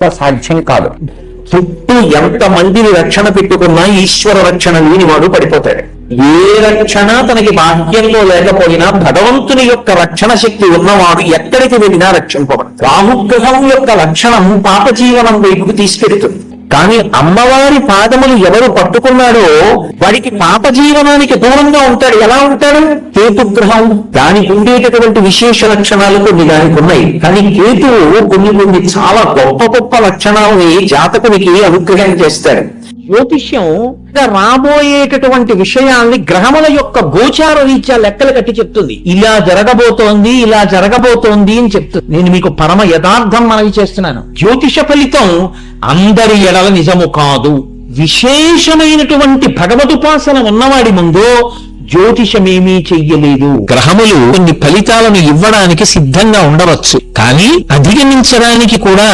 సాధ్యం కాదు. చుట్టూ ఎంత మందిని రక్షణ పెట్టుకున్నా ఈశ్వర రక్షణ లేని వాడు పడిపోతాడు. ఏ రక్షణ తనకి బాహ్యంలో లేకపోయినా భగవంతుని యొక్క రక్షణ శక్తి ఉన్నవాడు ఎక్కడికి వెళ్ళినా రక్షింపబడతాడు. రాహుగ్రహం యొక్క లక్షణం పాప జీవనం వైపుకు తీసుకెడుతుంది. కానీ అమ్మవారి పాదములు ఎవరు పట్టుకున్నాడో వాడికి పాప జీవనానికి దూరంగా ఉంటాడు. ఎలా ఉంటాడు? కేతుగ్రహం దానికి ఉండేటటువంటి విశేష లక్షణాలు కొన్ని దానికి ఉన్నాయి. కానీ కేతువు కొన్ని చాలా గొప్ప గొప్ప లక్షణాలని జాతకునికి అనుగ్రహం చేస్తాడు. జ్యోతిష్యం రాబోయేటటువంటి విషయాల్ని గ్రహముల యొక్క గోచార రీత్యా లెక్కలు కట్టి చెప్తుంది. ఇలా జరగబోతోంది, ఇలా జరగబోతోంది అని చెప్తుంది. నేను మీకు పరమ యథార్థం మనవి చేస్తున్నాను. జ్యోతిష ఫలితం అందరి ఎడల నిజము కాదు. విశేషమైనటువంటి భగవదుపాసన ఉన్నవాడి ముందు జ్యోతిషమేమీ చెయ్యలేదు. గ్రహములు కొన్ని ఫలితాలను ఇవ్వడానికి సిద్ధంగా ఉండవచ్చు, కానీ అధిగమించడానికి కూడా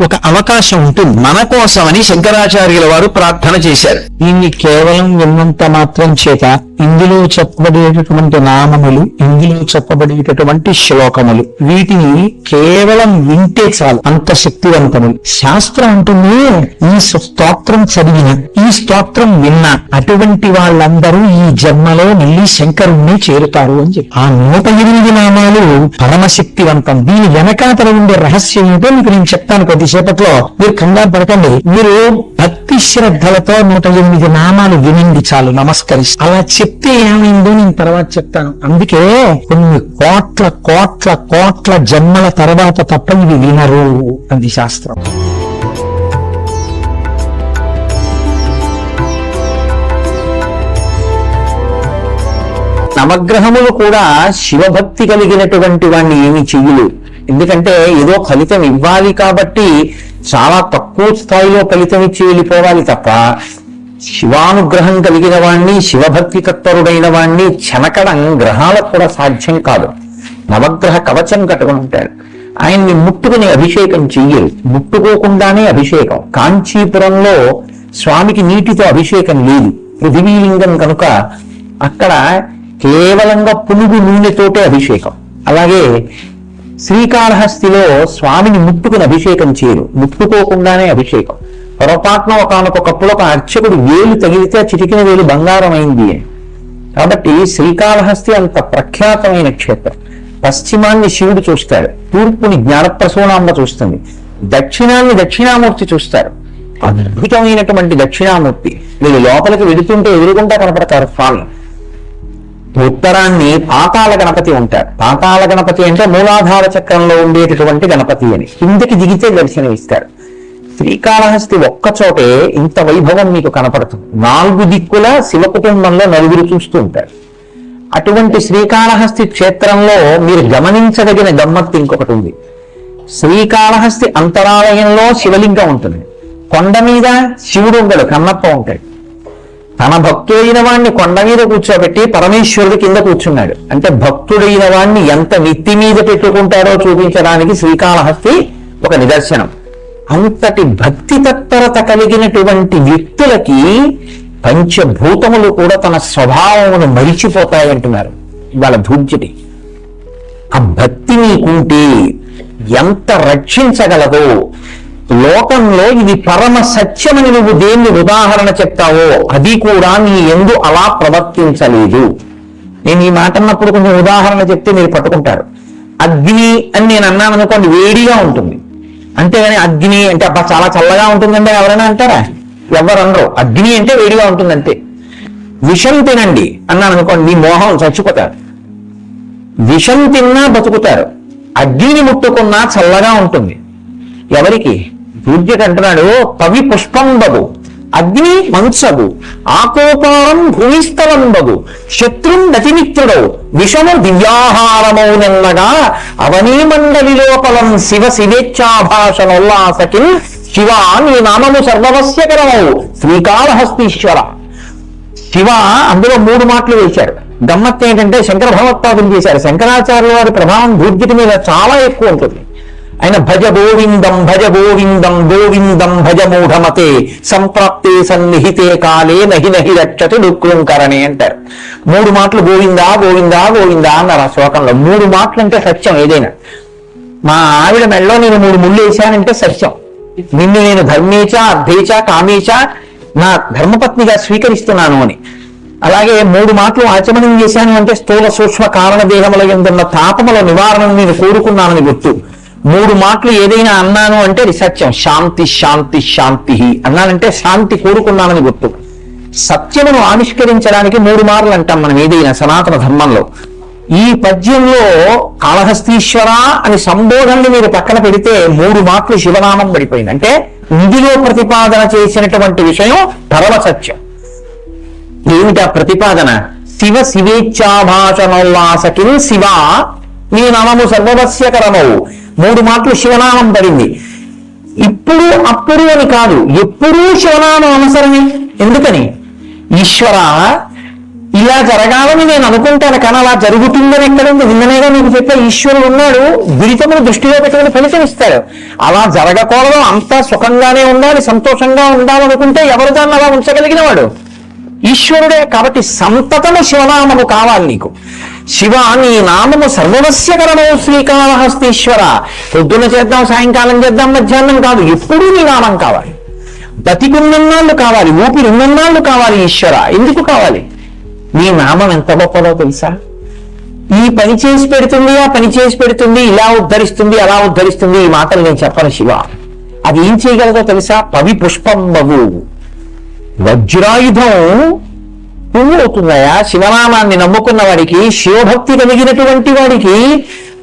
ఒక అవకాశం ఉంటుంది. మన కోసమని శంకరాచార్యుల వారు ప్రార్థన చేశారు. దీన్ని కేవలం విన్నంత మాత్రం చేత ఇందులో చెప్పబడేటటువంటి నామములు, ఇందులో చెప్పబడేటటువంటి శ్లోకములు, వీటిని కేవలం వింటే చాలు, అంత శక్తివంతములు. శాస్త్రం అంటుంది ఈ స్తోత్రం చదివిన, ఈ స్తోత్రం విన్నా అటువంటి వాళ్ళందరూ ఈ జన్మలో మళ్ళీ శంకరుణ్ణి చేరుతారు అని చెప్పి. ఆ 108 నామాలు పరమశక్తివంతం. దీని వెనకాతల ఉండే రహస్యం ఏంటో మీకు నేను చెప్తాను కొద్దిసేపట్లో. మీరు కంగారు పడకండి. మీరు భక్తి శ్రద్ధలతో 108 నామాలు వినండి చాలు, నమస్కరిస్తారు. అలా చెప్తే ఏమైందో నేను తర్వాత చెప్తాను. అందుకే కొన్ని కోట్ల కోట్ల కోట్ల జన్మల తర్వాత తప్ప ఇవి వినరు అది శాస్త్రం. నవగ్రహములు కూడా శివభక్తి కలిగినటువంటి వాడిని ఏమి చెయ్యలేదు. ఎందుకంటే ఏదో ఫలితం ఇవ్వాలి కాబట్టి చాలా తక్కువ స్థాయిలో ఫలితం ఇచ్చి వెళ్ళిపోవాలి తప్ప శివానుగ్రహం కలిగిన వాణ్ణి, శివభక్తి తత్పరుడైన వాణ్ణి చెనకడం గ్రహాలకు కూడా సాధ్యం కాదు. నవగ్రహ కవచం కట్టుకుని ఉంటాడు. ఆయన్ని ముట్టుకుని అభిషేకం చెయ్యరు, ముట్టుకోకుండానే అభిషేకం. కాంచీపురంలో స్వామికి నీటితో అభిషేకం లేదు, పృథివీలింగం కనుక అక్కడ కేవలంగా పునుగు నూనెతోటే అభిషేకం. అలాగే శ్రీకాళహస్తిలో స్వామిని ముట్టుకుని అభిషేకం చేయరు, ముట్టుకోకుండానే అభిషేకం. పొరపాటున ఒకనొకప్పుడు ఒక అర్చకుడు వేలు తగిలితే చిటికిన వేలు బంగారం అయింది అని. కాబట్టి శ్రీకాళహస్తి అంత ప్రఖ్యాతమైన క్షేత్రం. పశ్చిమాన్ని శివుడు చూస్తాడు, తూర్పుని జ్ఞానప్రసూనాంబ చూస్తుంది, దక్షిణాన్ని దక్షిణామూర్తి చూస్తారు. అద్భుతమైనటువంటి దక్షిణామూర్తి. వీళ్ళు లోపలికి వెళుతుంటే ఎదురుకుంటా కనపడతారు స్వామి. ఉత్తరాన్ని పాతాళ గణపతి ఉంటారు. పాతాళ గణపతి అంటే మూలాధార చక్రంలో ఉండేటటువంటి గణపతి అని. కిందకి దిగితే దర్శనమిస్తారు. శ్రీకాళహస్తి ఒక్కచోటే ఇంత వైభవం మీకు కనపడుతుంది. 4 దిక్కుల శివ కుటుంబంలో 9 చూస్తూ ఉంటారు. అటువంటి శ్రీకాళహస్తి క్షేత్రంలో మీరు గమనించదగిన గమ్మత్తు ఇంకొకటి ఉంది. శ్రీకాళహస్తి అంతరాలయంలో శివలింగం ఉంటుంది. కొండ మీద శివుడు ఉండడు, కన్నప్ప ఉంటాడు. తన భక్తుడైన వాణ్ణి కొండ మీద కూర్చోబెట్టి పరమేశ్వరుడు కింద కూర్చున్నాడు. అంటే భక్తుడైన వాణ్ణి ఎంత నెత్తి మీద పెట్టుకుంటారో చూపించడానికి శ్రీకాళహస్తి ఒక నిదర్శనం. అంతటి భక్తి తత్పరత కలిగినటువంటి వ్యక్తులకి పంచభూతములు కూడా తన స్వభావమును మరిచిపోతాయంటున్నారు వాళ్ళ ధూర్జటి. ఆ భక్తి నీకుంటే ఎంత రక్షించగలదో. లోకంలో ఇది పరమ సత్యమని నువ్వు దేన్ని ఉదాహరణ చెప్తావో అది కూడా నీ యందు అలా ప్రవర్తించలేదు. నేను ఈ మాట అన్నప్పుడు కొంచెం ఉదాహరణ చెప్తే మీరు పట్టుకుంటారు. అగ్ని అని నేను అన్నాను అనుకోండి, వేడిగా ఉంటుంది. అంతేగాని అగ్ని అంటే అబ్బా చాలా చల్లగా ఉంటుందంటే ఎవరైనా అంటారా? ఎవరు అనరు. అగ్ని అంటే వేడిగా ఉంటుంది అంతే. విషం తినండి అన్నాను అనుకోండి, నీ మోహం చచ్చిపోతారు. విషం తిన్నా బతుకుతారు. అగ్నిని ముట్టుకున్నా చల్లగా ఉంటుంది. ఎవరికి? దూర్జటి అంటున్నాడు, పవి పుష్పంబగు అగ్ని మంచగు ఆకోపారం భూమిస్థలంబగు శత్రుం నతిమిత్రుడవు విషము దివ్యాహారమౌనెన్నగా అవనీ మండలి లోపలం శివ శివేచ్ఛాభాషణోల్లాసకి శివ నీ నామము సర్వవస్యకరమవు శ్రీకాళహస్తీశ్వర. శివ అందులో 3 మాటలు వేశారు. గమ్మత్తు ఏంటంటే శంకర భగవత్పాదులు చేశారు. శంకరాచార్యుల వారి ప్రభావం దూర్జటి మీద చాలా ఎక్కువ ఉంటుంది. ఆయన భజ గోవిందం భజ గోవిందం గోవిందం భజ మూఢమతే సంప్రాప్తే సన్నిహితే కాలే నహి నహి రక్షతి డుక్లుంకరణే అంటారు. 3 మాటలు గోవిందా గోవిందా గోవిందా అన్నారు ఆ శ్లోకంలో. 3 మాటలు అంటే సత్యం. ఏదైనా మా ఆవిడ మెళ్ళలో నేను 3 ముళ్ళు వేశానంటే సత్యం. నిన్ను నేను ధర్మేచ అర్థేచ కామేచ నా ధర్మపత్నిగా స్వీకరిస్తున్నాను అని. అలాగే 3 మాటలు ఆచమనం చేశాను అంటే స్థూల సూక్ష్మ కారణ దేహముల యందున్న తాపముల నివారణను నేను కోరుకున్నానని గుర్తు. 3 మాటలు ఏదైనా అన్నాను అంటే అది సత్యం. శాంతి శాంతి శాంతి అన్నానంటే శాంతి కోరుకున్నానని గుర్తు. సత్యమును ఆవిష్కరించడానికి 3 మార్లు అంటాం మనం ఏదైనా సనాతన ధర్మంలో. ఈ పద్యంలో కాళహస్తీశ్వర అని సంబోధనని మీరు పక్కన పెడితే 3 మాటలు శివనామం పడిపోయింది. అంటే ఇందులో ప్రతిపాదన చేసినటువంటి విషయం పరమ సత్యం. ఏమిటా ప్రతిపాదన? శివ శివేచ్ఛాభాషణోల్లాసకిల్ శివ నీ నామము సర్వవస్యకరమవు. 3 మాటలు శివనామం పడింది. ఇప్పుడు అప్పుడు అని కాదు, ఎప్పుడూ శివనామం అనుసరణి. ఎందుకని? ఈశ్వర ఇలా జరగాలని నేను అనుకుంటాను, కానీ అలా జరుగుతుందని ఎక్కడుంది? నిన్ననేగా నీకు చెప్పే ఈశ్వరుడు ఉన్నాడు, దురితమును దృష్టిలో పెట్టుకుని ఫలితం ఇస్తాడు. అలా జరగకూడదు, అంతా సుఖంగానే ఉండాలి, సంతోషంగా ఉండాలనుకుంటే ఎవరు దాన్ని అలా ఉంచగలిగిన వాడు? ఈశ్వరుడే. కాబట్టి సంతతము శివనామము కావాలి నీకు. శివ నీ నామము సర్వవస్యకరమవు శ్రీకాళహస్తీశ్వర. పొద్దున చేద్దాం, సాయంకాలం చేద్దాం, మధ్యాహ్నం కాదు, ఎప్పుడూ నీ నామం కావాలి. బతికున్నన్నాళ్ళు కావాలి, ఊపిరి ఉన్నన్నాళ్ళు కావాలి. ఈశ్వర ఎందుకు కావాలి? నీ నామం ఎంత గొప్పదో తెలుసా? ఈ పని చేసి పెడుతుంది, ఆ పని చేసి పెడుతుంది, ఇలా ఉద్ధరిస్తుంది, అలా ఉద్ధరిస్తుంది. ఈ మాటలు నేను చెప్పను శివ. అది ఏం చేయగలదో తెలుసా? పవి పుష్పం బగు వజ్రాయుధం పువ్వు అవుతుందయా. శివనామాన్ని నమ్ముకున్న వాడికి, శివభక్తి కలిగినటువంటి వాడికి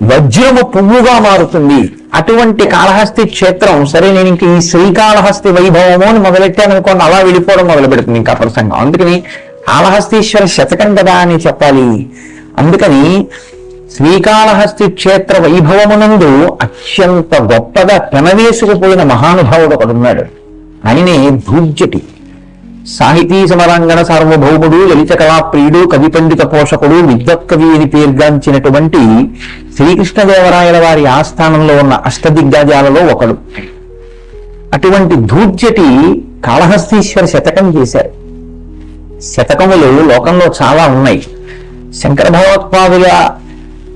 వజ్రము పువ్వుగా మారుతుంది. అటువంటి కాళహస్తి క్షేత్రం. సరే, నేను ఇంక ఈ శ్రీకాళహస్తి వైభవము అని మొదలెట్టాను అనుకోండి, అలా వెళ్ళిపోవడం మొదలు పెడుతుంది ఇంకా ప్రసంగం. అందుకని కాళహస్తీశ్వర శతకం కదా అని చెప్పాలి. అందుకని శ్రీకాళహస్తి క్షేత్ర వైభవమునందు అత్యంత గొప్పగా పెనవేసుకుపోయిన మహానుభావుడు ఒకడున్నాడు. ఆయనే ధూర్జటి. సాహితీ సమరాంగణ సార్వభౌముడు, లలిత కళాప్రియుడు, కవి పండిత పోషకుడు, విద్వత్కవి అని పేర్గాంచినటువంటి శ్రీకృష్ణదేవరాయల వారి ఆస్థానంలో ఉన్న అష్టదిగ్గజాలలో ఒకడు. అటువంటి ధూర్జటి కాళహస్తీశ్వర శతకం చేశారు. శతకములు లోకంలో చాలా ఉన్నాయి. శంకర భగవత్పాదుల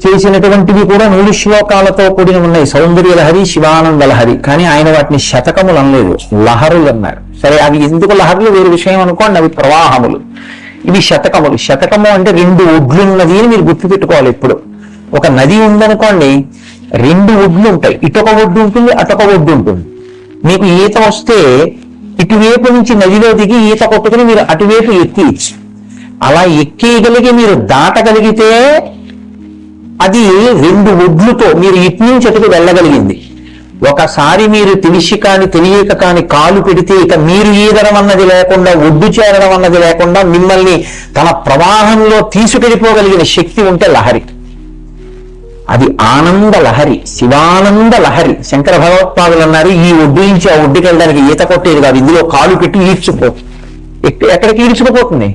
చేసినటువంటివి కూడా 100 శ్లోకాలతో కూడిన ఉన్నాయి. సౌందర్య లహరి, శివానంద లహరి. కానీ ఆయన వాటిని శతకములు అనలేదు, లహరులు అన్నారు. సరే, అవి ఎందుకు లహరులు వేరు విషయం అనుకోండి, అవి ప్రవాహములు. ఇవి శతకములు. శతకము అంటే 2 ఒడ్లున్నది అని మీరు గుర్తుపెట్టుకోవాలి. ఇప్పుడు ఒక నది ఉందనుకోండి, 2 ఒడ్లు ఉంటాయి. ఇటొక ఒడ్డు ఉంటుంది, అటొక ఒడ్డు ఉంటుంది. మీకు ఈత వస్తే ఇటువైపు నుంచి నదిలో దిగి ఈత కొట్టుకుని మీరు అటువైపు ఎక్కియచ్చు. అలా ఎక్కేయగలిగి మీరు దాటగలిగితే అది 2 ఒడ్లుతో మీరు ఇటు నుంచి అటుకు వెళ్ళగలిగింది. ఒకసారి మీరు తెలిసి కాని తెలియక కాని కాలు పెడితే ఇక మీరు ఈదడం అన్నది లేకుండా, ఒడ్డు చేరడం అన్నది లేకుండా మిమ్మల్ని తన ప్రవాహంలో తీసుకెళ్ళిపోగలిగిన శక్తి ఉంటే లహరి. అది ఆనంద లహరి, శివానంద లహరి. శంకర భగవత్పాదులు అన్నారు, ఈ ఒడ్డు నుంచి ఆ ఒడ్డుకి వెళ్ళడానికి ఈత కొట్టేది కాదు, ఇందులో కాలు పెట్టి ఈడ్చుకో. ఎక్కడికి ఈడ్చుకుపోతుంది?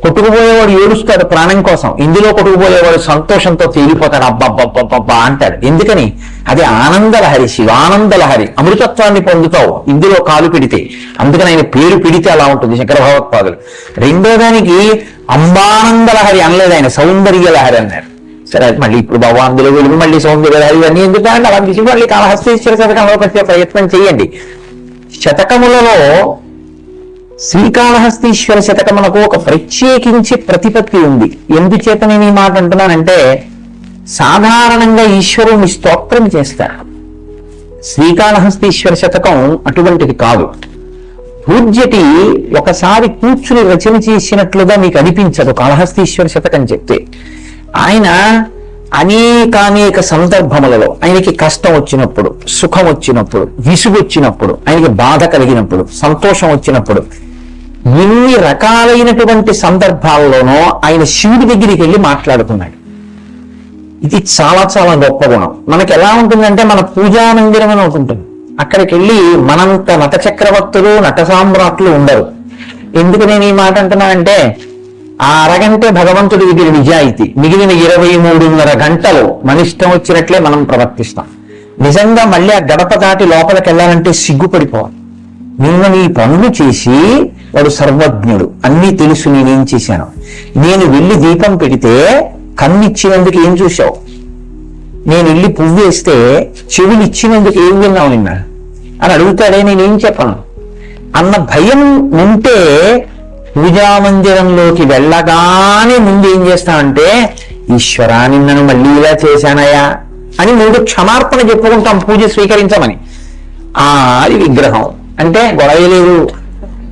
కొట్టుకుపోయేవాడు ఏడుస్తాడు ప్రాణం కోసం, ఇందులో కొట్టుకుపోయేవాడు సంతోషంతో తేలిపోతాడు, అబ్బబ్బబ్బబ్బా అంటాడు. ఎందుకని? అది ఆనంద లహరి, శివానంద లహరి. అమృతత్వాన్ని పొందుతావు ఇందులో కాలు పెడితే. అందుకని ఆయన పేరు పెడితే అలా ఉంటుంది శంకర భగవత్పాదులు. రెండో దానికి అంబానంద లహరి అనలేదు ఆయన, సౌందర్య లహరి అన్నారు. సరే, మళ్ళీ ఇప్పుడు బాబా అందులో వెళ్ళి మళ్ళీ సౌందర్య లహరి ఇవన్నీ ఎందుకంటే అలా తీసి మళ్ళీ కాళహస్తీశ్వర శతకంలో వచ్చే ప్రయత్నం చేయండి. శతకములలో శ్రీకాళహస్తీశ్వర శతకమునకు ఒక ప్రత్యేకించి ప్రతిపత్తి ఉంది. ఎందుచేత నేను ఈ మాట అంటున్నానంటే, సాధారణంగా ఈశ్వరుని స్తోత్రం చేస్తారు. శ్రీకాళహస్తీశ్వర శతకం అటువంటిది కాదు. పూజ్యటి ఒకసారి కూర్చుని రచన చేసినట్లుగా మీకు అనిపించదు కాళహస్తీశ్వర శతకం చెప్తే. ఆయన అనేక సందర్భములలో ఆయనకి కష్టం వచ్చినప్పుడు, సుఖం వచ్చినప్పుడు, విసుగు వచ్చినప్పుడు, ఆయనకి బాధ కలిగినప్పుడు, సంతోషం వచ్చినప్పుడు, ఎన్ని రకాలైనటువంటి సందర్భాల్లోనూ ఆయన శివుడి దగ్గరికి వెళ్ళి మాట్లాడుతున్నాడు. ఇది చాలా చాలా గొప్ప గుణం. మనకి ఎలా ఉంటుందంటే, మన పూజా మందిరం అని ఉంటుంది, అక్కడికి వెళ్ళి మనంత నట చక్రవర్తులు, నట సామ్రాట్లు ఉండరు. ఎందుకు నేను ఈ మాట అంటున్నానంటే, ఆ అరగంటే భగవంతుడి దగ్గర నిజాయితీ, మిగిలిన 23.5 గంటలు మన ఇష్టం వచ్చినట్లే మనం ప్రవర్తిస్తాం. నిజంగా మళ్ళీ ఆ గడప దాటి లోపలికి వెళ్ళాలంటే సిగ్గుపడిపోవాలి. నిన్న నీ పనులు చేసి వాడు సర్వజ్ఞుడు, అన్నీ తెలుసు నేనేం చేశాను. నేను వెళ్ళి దీపం పెడితే కన్నిచ్చినందుకు ఏం చూశావు? నేను వెళ్ళి పువ్వు వేస్తే చెవులు ఇచ్చినందుకు ఏం విన్నావు? నిన్న అని అడుగుతాడే, నేనేం చెప్పను అన్న భయం ఉంటే పూజామందిరంలోకి వెళ్ళగానే ముందు ఏం చేస్తామంటే, ఈశ్వరా నిన్నను మళ్ళీ ఇలా చేశానయా అని ముందు క్షమార్పణ చెప్పుకుంటాం పూజ స్వీకరించమని. అది విగ్రహం అంటే గొడవ లేదు,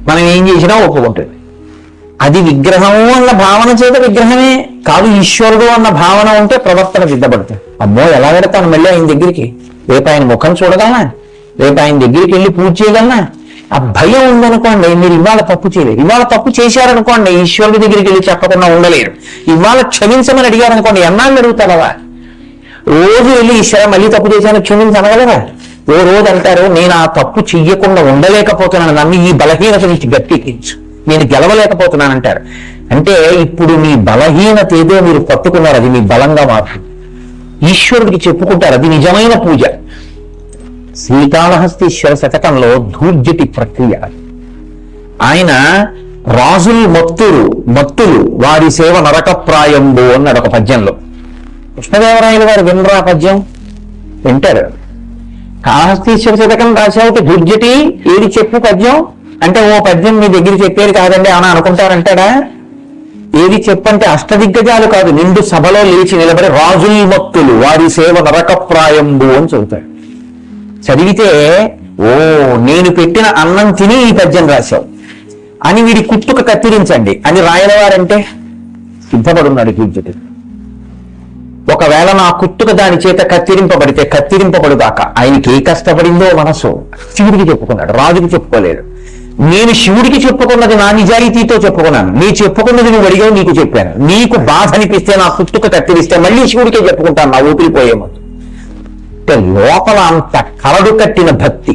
మనం ఏం చేసినా ఒప్పుకుంటుంది. అది విగ్రహము అన్న భావన చేత విగ్రహమే కాదు, ఈశ్వరుడు అన్న భావన ఉంటే ప్రవర్తన సిద్ధపడుతుంది. అమ్మో ఎలా పెడతాను మళ్ళీ ఆయన దగ్గరికి, రేపు ఆయన ముఖం చూడగలనా, రేపు ఆయన దగ్గరికి వెళ్ళి పూజ చేయగలనా, ఆ భయం ఉందనుకోండి మీరు ఇవాళ తప్పు చేయలేరు. ఇవాళ తప్పు చేశారనుకోండి ఈశ్వరుడి దగ్గరికి వెళ్ళి చెప్పకుండా ఉండలేరు. ఇవాళ క్షమించమని అడిగారనుకోండి ఎన్నాళ్ళు అడుగుతారా, రోజు వెళ్ళి ఈశ్వర మళ్ళీ తప్పు చేశాను క్షమించనగలరా? ఓ రోజు అంటారు నేను ఆ తప్పు చెయ్యకుండా ఉండలేకపోతున్నాను, నన్ను ఈ బలహీనత నుంచి గట్టెక్కించు, నేను గెలవలేకపోతున్నాను అంటారు. అంటే ఇప్పుడు మీ బలహీనత ఏదో మీరు పట్టుకున్నారు, అది మీ బలంగా మారుతుంది. ఈశ్వరుడికి చెప్పుకుంటారు, అది నిజమైన పూజ. శ్రీకాళహస్తీశ్వర శతకంలో ధూర్జటి ప్రక్రియ. ఆయన రాజులు మత్తులు వారి సేవ నరకప్రాయంబు అన్నాడు ఒక పద్యంలో. కృష్ణదేవరాయలు గారు వినరా పద్యం? వింటారు. కాళహస్తీశ్వర శతకం రాశావుకి ధూర్జటి ఏది చెప్పు పద్యం అంటే, ఓ పద్యం మీ దగ్గర చెప్పేది కాదండి అని అనుకుంటారంటాడా? ఏది చెప్పంటే అష్టదిగ్గజాలు కాదు, నిండు సభలో లేచి నిలబడి రాజుల్ మత్తులు వారి సేవ నరకప్రాయంబు అని చదువుతాడు. చదివితే ఓ నేను పెట్టిన అన్నం తిని ఈ పద్యం రాశావు అని వీడి కుట్టుక కత్తిరించండి అని రాయలవారంటే సిద్ధపడున్నాడు ధూర్జటి. ఒకవేళ నా కుట్టుక దాని చేత కత్తిరింపబడితే కత్తిరింపబడుగాక. ఆయనకి ఏ కష్టపడిందో మనసు శివుడికి చెప్పుకున్నాడు, రాజుకి చెప్పుకోలేదు. నేను శివుడికి చెప్పుకున్నది నా నిజాయితీతో చెప్పుకున్నాను, నీ చెప్పుకున్నది నువ్వు అడిగావు నీకు చెప్పాను. నీకు బాధ అనిపిస్తే నా కుట్టుక కత్తిరిస్తే మళ్ళీ శివుడికే చెప్పుకుంటాను నా ఊపిరిపోయేమో. లోపల అంత కరడు కట్టిన భక్తి.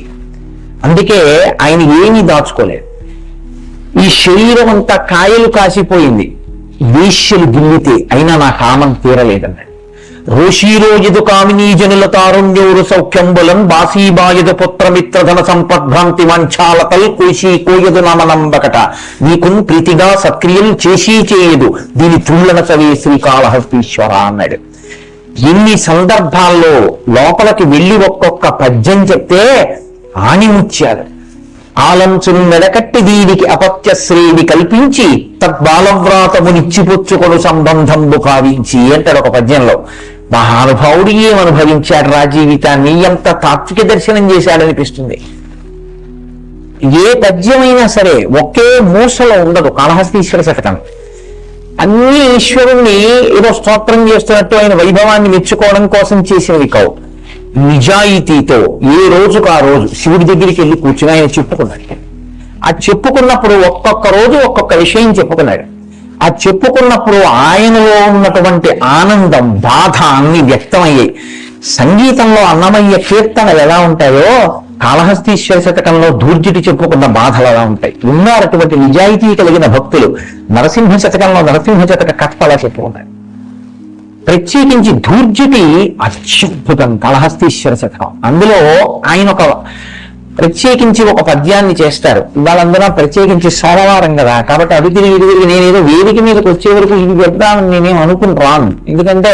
అందుకే ఆయన ఏమీ దాచుకోలేదు. ఈ శరీరం అంతా కాయలు కాసిపోయింది, వేశ్యలు గిల్లితే అయినా నా కామం తీరలేదన్నాడు. రోషీరోజు కామినీ జనుల తారుణ్యూరు సౌఖ్యంబులం బాసీబాయద పుత్రమిత్రధన సంపద్భ్రాంతి వంచాలతల్ కోశీ కోయదు నామనంబకట నీకున్ ప్రీతిగా సక్రియలు చేసీ చేయదు దీని తుళ్ళన చవే శ్రీకాళహస్తీశ్వర అన్నాడు. ఎన్ని సందర్భాల్లో లోపలికి వెళ్ళి ఒక్కొక్క పద్యం చెప్తే ఆణిముత్యాలు. ఆలంచును మెడకట్టి దీనికి అపత్యశ్రేణి కల్పించి తద్బాలవ్రాతము నిచ్చిపుచ్చుకొను సంబంధంబు కావించి అంటాడు ఒక పద్యంలో. మహానుభావుడు ఏమనుభవించాడు రా జీవితాన్ని, ఎంత తాత్విక దర్శనం చేశాడనిపిస్తుంది. ఏ పద్యమైనా సరే ఒకే మూసలో ఉండదు కాళహస్తీశ్వర శతకం. అన్ని ఈశ్వరుణ్ణి ఏదో స్తోత్రం చేస్తున్నట్టు ఆయన వైభవాన్ని మెచ్చుకోవడం కోసం చేసినవి కావు. నిజాయితీతో ఏ రోజుకు ఆ రోజు శివుడి దగ్గరికి వెళ్ళి కూర్చుని ఆయన చెప్పుకున్నాడు. ఆ చెప్పుకున్నప్పుడు ఒక్కొక్క రోజు ఒక్కొక్క విషయం చెప్పుకున్నాడు. ఆ చెప్పుకున్నప్పుడు ఆయనలో ఉన్నటువంటి ఆనందం, బాధ అన్ని వ్యక్తమయ్యాయి. సంగీతంలో అన్నమయ్య కీర్తనలు ఎలా ఉంటాయో కాళహస్తీశ్వర శతకంలో ధూర్జటి చెప్పుకున్న బాధలు ఎలా ఉంటాయి. ఉన్నారు అటువంటి నిజాయితీ కలిగిన భక్తులు. నరసింహ శతకంలో నరసింహ శతక కథలా చెప్పుకున్నారు. ప్రత్యేకించి ధూర్జటి అత్యద్భుతం కాళహస్తీశ్వర శతకం. అందులో ఆయన ప్రత్యేకించి ఒక పద్యాన్ని చేస్తారు. వాళ్ళందరూ ప్రత్యేకించి సోమవారం కదా కాబట్టి అడుగు తిరిగి నేనేదో వేదిక మీదకి వచ్చే వరకు ఇది పెడదామని నేనేం అనుకుని రాను. ఎందుకంటే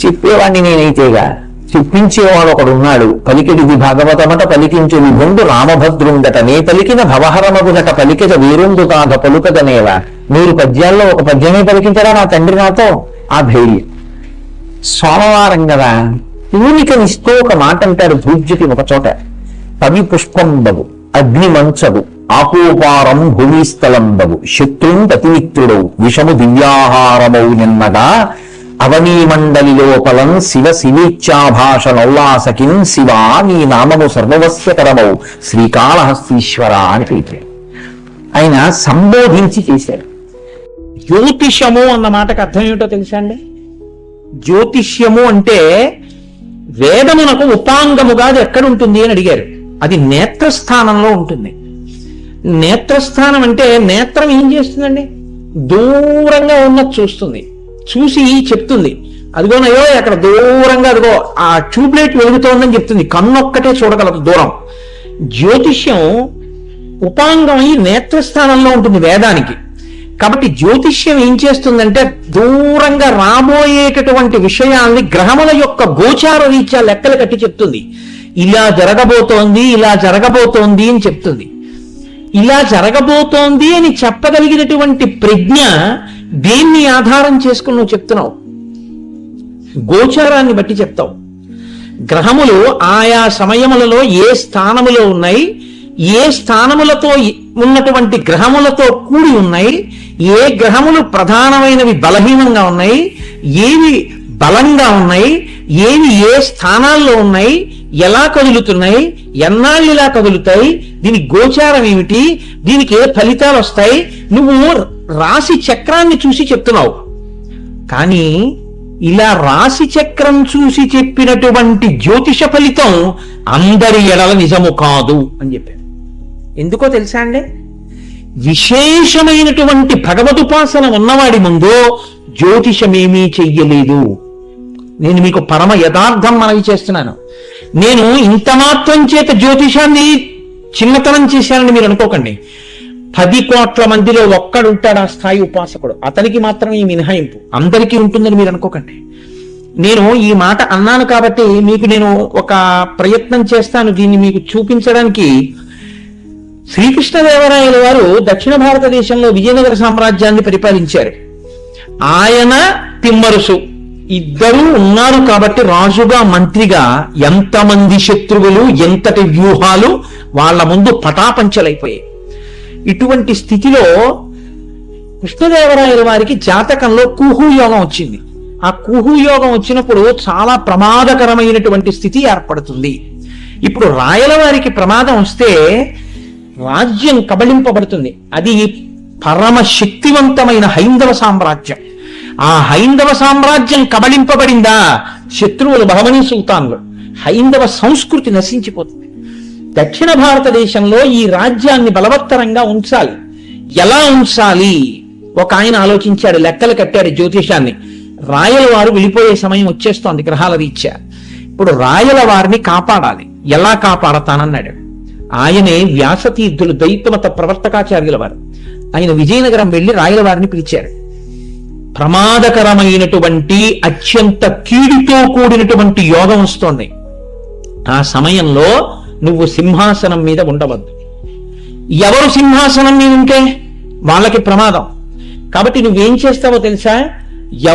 చెప్పేవాడిని నేనైతేగా, చెప్పించేవాడు ఒకడు ఉన్నాడు. పలికిడిది భాగవతమట పలికించు విభుండు రామభద్రుండట నే పలికిన భవహరమగునట పలికిన వీరుండు కాద పలుకదనేవా. 100 పద్యాల్లో ఒక పద్యమే పలికించడా నా తండ్రి నాతో. ఆ ధైర్యం. సోమవారం కదా పూనికనిస్తూ ఒక మాట అంటారు ధూర్జటి ఒక చోట. కవి పుష్పంబగు అగ్ని మంచగు ఆకోపారం భూమిస్థలంబగు శత్రుం అతిమిత్రుడవు విషము దివ్యాహారమౌ నిన్నగా అవనీ మండలి లోపలం శివ శివేచ్ఛాభాషణౌల్లాసకిన్ శివా నీ నామము సర్వవస్యకరమౌ శ్రీకాళహస్తీశ్వర అని పేరు ఆయన సంబోధించి చేశారు. జ్యోతిష్యము అన్న మాటకు అర్థం ఏమిటో తెలుసా అండి? జ్యోతిష్యము అంటే వేదమునకు ఉపాంగముగా అది ఎక్కడుంటుంది అని అడిగారు. అది నేత్రస్థానంలో ఉంటుంది. నేత్రస్థానం అంటే నేత్రం ఏం చేస్తుందండి? దూరంగా ఉన్నది చూస్తుంది, చూసి చెప్తుంది అదిగోనయ్యో అక్కడ దూరంగా అదిగో ఆ ట్యూబ్లైట్ వెలుగుతోందని చెప్తుంది. కన్నొక్కటే చూడగలదు దూరం. జ్యోతిష్యం ఉపాంగమై నేత్రస్థానంలో ఉంటుంది వేదానికి. కాబట్టి జ్యోతిష్యం ఏం చేస్తుందంటే దూరంగా రాబోయేటటువంటి విషయాల్ని గ్రహముల యొక్క గోచార రీత్యా లెక్కలు కట్టి చెప్తుంది. ఇలా జరగబోతోంది, ఇలా జరగబోతోంది అని చెప్తుంది. ఇలా జరగబోతోంది అని చెప్పగలిగినటువంటి ప్రజ్ఞ దేన్ని ఆధారం చేసుకుని నువ్వు చెప్తున్నావు? గోచారాన్ని బట్టి చెప్తావు. గ్రహములు ఆయా సమయములలో ఏ స్థానములో ఉన్నాయి, ఏ స్థానములతో ఉన్నటువంటి గ్రహములతో కూడి ఉన్నాయి, ఏ గ్రహములు ప్రధానమైనవి బలహీనంగా ఉన్నాయి, ఏవి బలంగా ఉన్నాయి, ఏవి ఏ స్థానాల్లో ఉన్నాయి, ఎలా కదులుతున్నాయి, ఎన్నాళ్ళు ఇలా కదులుతాయి, దీని గోచారం ఏమిటి, దీనికి ఏ ఫలితాలు వస్తాయి, నువ్వు రాశి చక్రాన్ని చూసి చెప్తున్నావు. కానీ ఇలా రాశి చక్రం చూసి చెప్పినటువంటి జ్యోతిష ఫలితం అందరి ఎడల నిజము కాదు అని చెప్పారు. ఎందుకో తెలుసా అండి? విశేషమైనటువంటి భగవదుపాసన ఉన్నవాడి ముందు జ్యోతిషమేమీ చెయ్యలేదు. నేను మీకు పరమ యథార్థం మనవి చేస్తున్నాను. నేను ఇంత మాత్రం చేత జ్యోతిషాన్ని చిన్నతనం చేశానని మీరు అనుకోకండి. 10 కోట్ల మందిలో ఒక్కడుంటాడు ఆ స్థాయి ఉపాసకుడు, అతనికి మాత్రమే ఈ మినహాయింపు, అందరికీ ఉంటుందని మీరు అనుకోకండి. నేను ఈ మాట అన్నాను కాబట్టి మీకు నేను ఒక ప్రయత్నం చేస్తాను దీన్ని మీకు చూపించడానికి. శ్రీకృష్ణదేవరాయల వారు దక్షిణ భారతదేశంలో విజయనగర సామ్రాజ్యాన్ని పరిపాలించారు. ఆయన తిమ్మరుసు ఇద్దరూ ఉన్నారు కాబట్టి రాజుగా మంత్రిగా ఎంతమంది శత్రువులు, ఎంతటి వ్యూహాలు వాళ్ళ ముందు పటాపంచలైపోయాయి. ఇటువంటి స్థితిలో కృష్ణదేవరాయల వారికి జాతకంలో కుహు యోగం వచ్చింది. ఆ కుహు యోగం వచ్చినప్పుడు చాలా ప్రమాదకరమైనటువంటి స్థితి ఏర్పడుతుంది. ఇప్పుడు రాయల వారికి ప్రమాదం వస్తే రాజ్యం కబళింపబడుతుంది. అది పరమ శక్తివంతమైన హైందవ సామ్రాజ్యం. ఆ హైందవ సామ్రాజ్యం కబళింపబడిందా, శత్రువులు బహమనీ సుల్తాన్లు, హైందవ సంస్కృతి నశించిపోతుంది. దక్షిణ భారతదేశంలో ఈ రాజ్యాన్ని బలవత్తరంగా ఉంచాలి. ఎలా ఉంచాలి? ఒక ఆయన ఆలోచించాడు, లెక్కలు కట్టాడు జ్యోతిషాన్ని. రాయల వారు వెళ్ళిపోయే సమయం వచ్చేస్తోంది గ్రహాల రీత్యా. ఇప్పుడు రాయల వారిని కాపాడాలి. ఎలా కాపాడతానన్నాడు. ఆయనే వ్యాసతీర్థులు దైత్యమత ప్రవర్తకాచార్యుల వారు. ఆయన విజయనగరం వెళ్లి రాయల వారిని పిలిచారు. ప్రమాదకరమైనటువంటి అత్యంత కీడితో కూడినటువంటి యోగం వస్తోంది. ఆ సమయంలో నువ్వు సింహాసనం మీద ఉండవద్దు. ఎవరు సింహాసనం మీద ఉంటే వాళ్ళకి ప్రమాదం. కాబట్టి నువ్వేం చేస్తావో తెలుసా?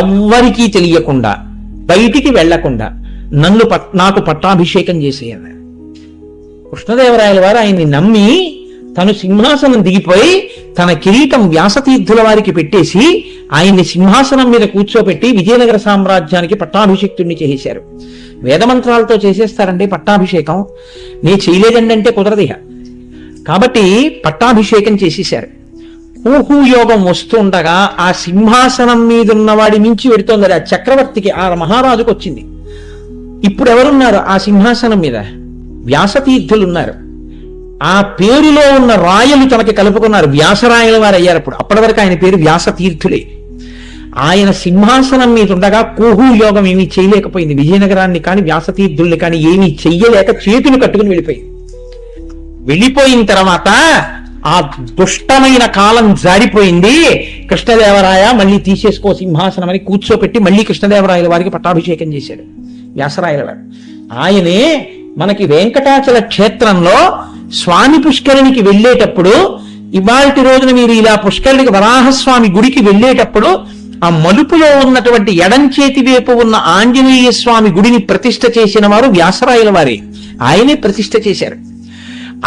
ఎవ్వరికీ తెలియకుండా, బయటికి వెళ్లకుండా నాకు పట్టాభిషేకం చేసేయన్నారు. కృష్ణదేవరాయల వారు ఆయన్ని నమ్మి తను సింహాసనం దిగిపోయి తన కిరీటం వ్యాసతీర్థుల వారికి పెట్టేసి ఆయన్ని సింహాసనం మీద కూర్చోబెట్టి విజయనగర సామ్రాజ్యానికి పట్టాభిషిక్తుడిని చేశారు. వేదమంత్రాలతో చేసేస్తారండి పట్టాభిషేకం. నేను చేయలేదండి అంటే కుదరదిహ. కాబట్టి పట్టాభిషేకం చేసేశారు. కుహు యోగం వస్తుండగా ఆ సింహాసనం మీద ఉన్నవాడి మించి పెడుతోంది. ఆ చక్రవర్తికి, ఆ మహారాజుకు వచ్చింది. ఇప్పుడు ఎవరున్నారు ఆ సింహాసనం మీద? వ్యాసతీర్థులు ఉన్నారు. ఆ పేరులో ఉన్న రాయలు తనకి కలుపుకున్నారు. వ్యాసరాయల వారు అయ్యారు. అప్పటి వరకు ఆయన పేరు వ్యాసతీర్థులే. ఆయన సింహాసనం మీద ఉండగా కుహు యోగం ఏమీ చేయలేకపోయింది. విజయనగరాన్ని కానీ వ్యాసతీర్థుల్ని కానీ ఏమీ చెయ్యలేక చేతులు కట్టుకుని వెళ్ళిపోయిన తర్వాత ఆ దుష్టమైన కాలం జారిపోయింది. కృష్ణదేవరాయ మళ్ళీ తీసేసుకో సింహాసనం అని కూర్చోపెట్టి మళ్ళీ కృష్ణదేవరాయల వారికి పట్టాభిషేకం చేశాడు వ్యాసరాయల వారు. ఆయనే మనకి వెంకటాచల క్షేత్రంలో స్వామి పుష్కరిణికి వెళ్ళేటప్పుడు, ఇవాళటి రోజున మీరు ఇలా పుష్కరిణికి వరాహస్వామి గుడికి వెళ్ళేటప్పుడు ఆ మలుపులో ఉన్నటువంటి ఎడం చేతి వైపు ఉన్న ఆంజనేయ స్వామి గుడిని ప్రతిష్ఠ చేసిన వారు వ్యాసరాయల వారే. ఆయనే ప్రతిష్ఠ చేశారు.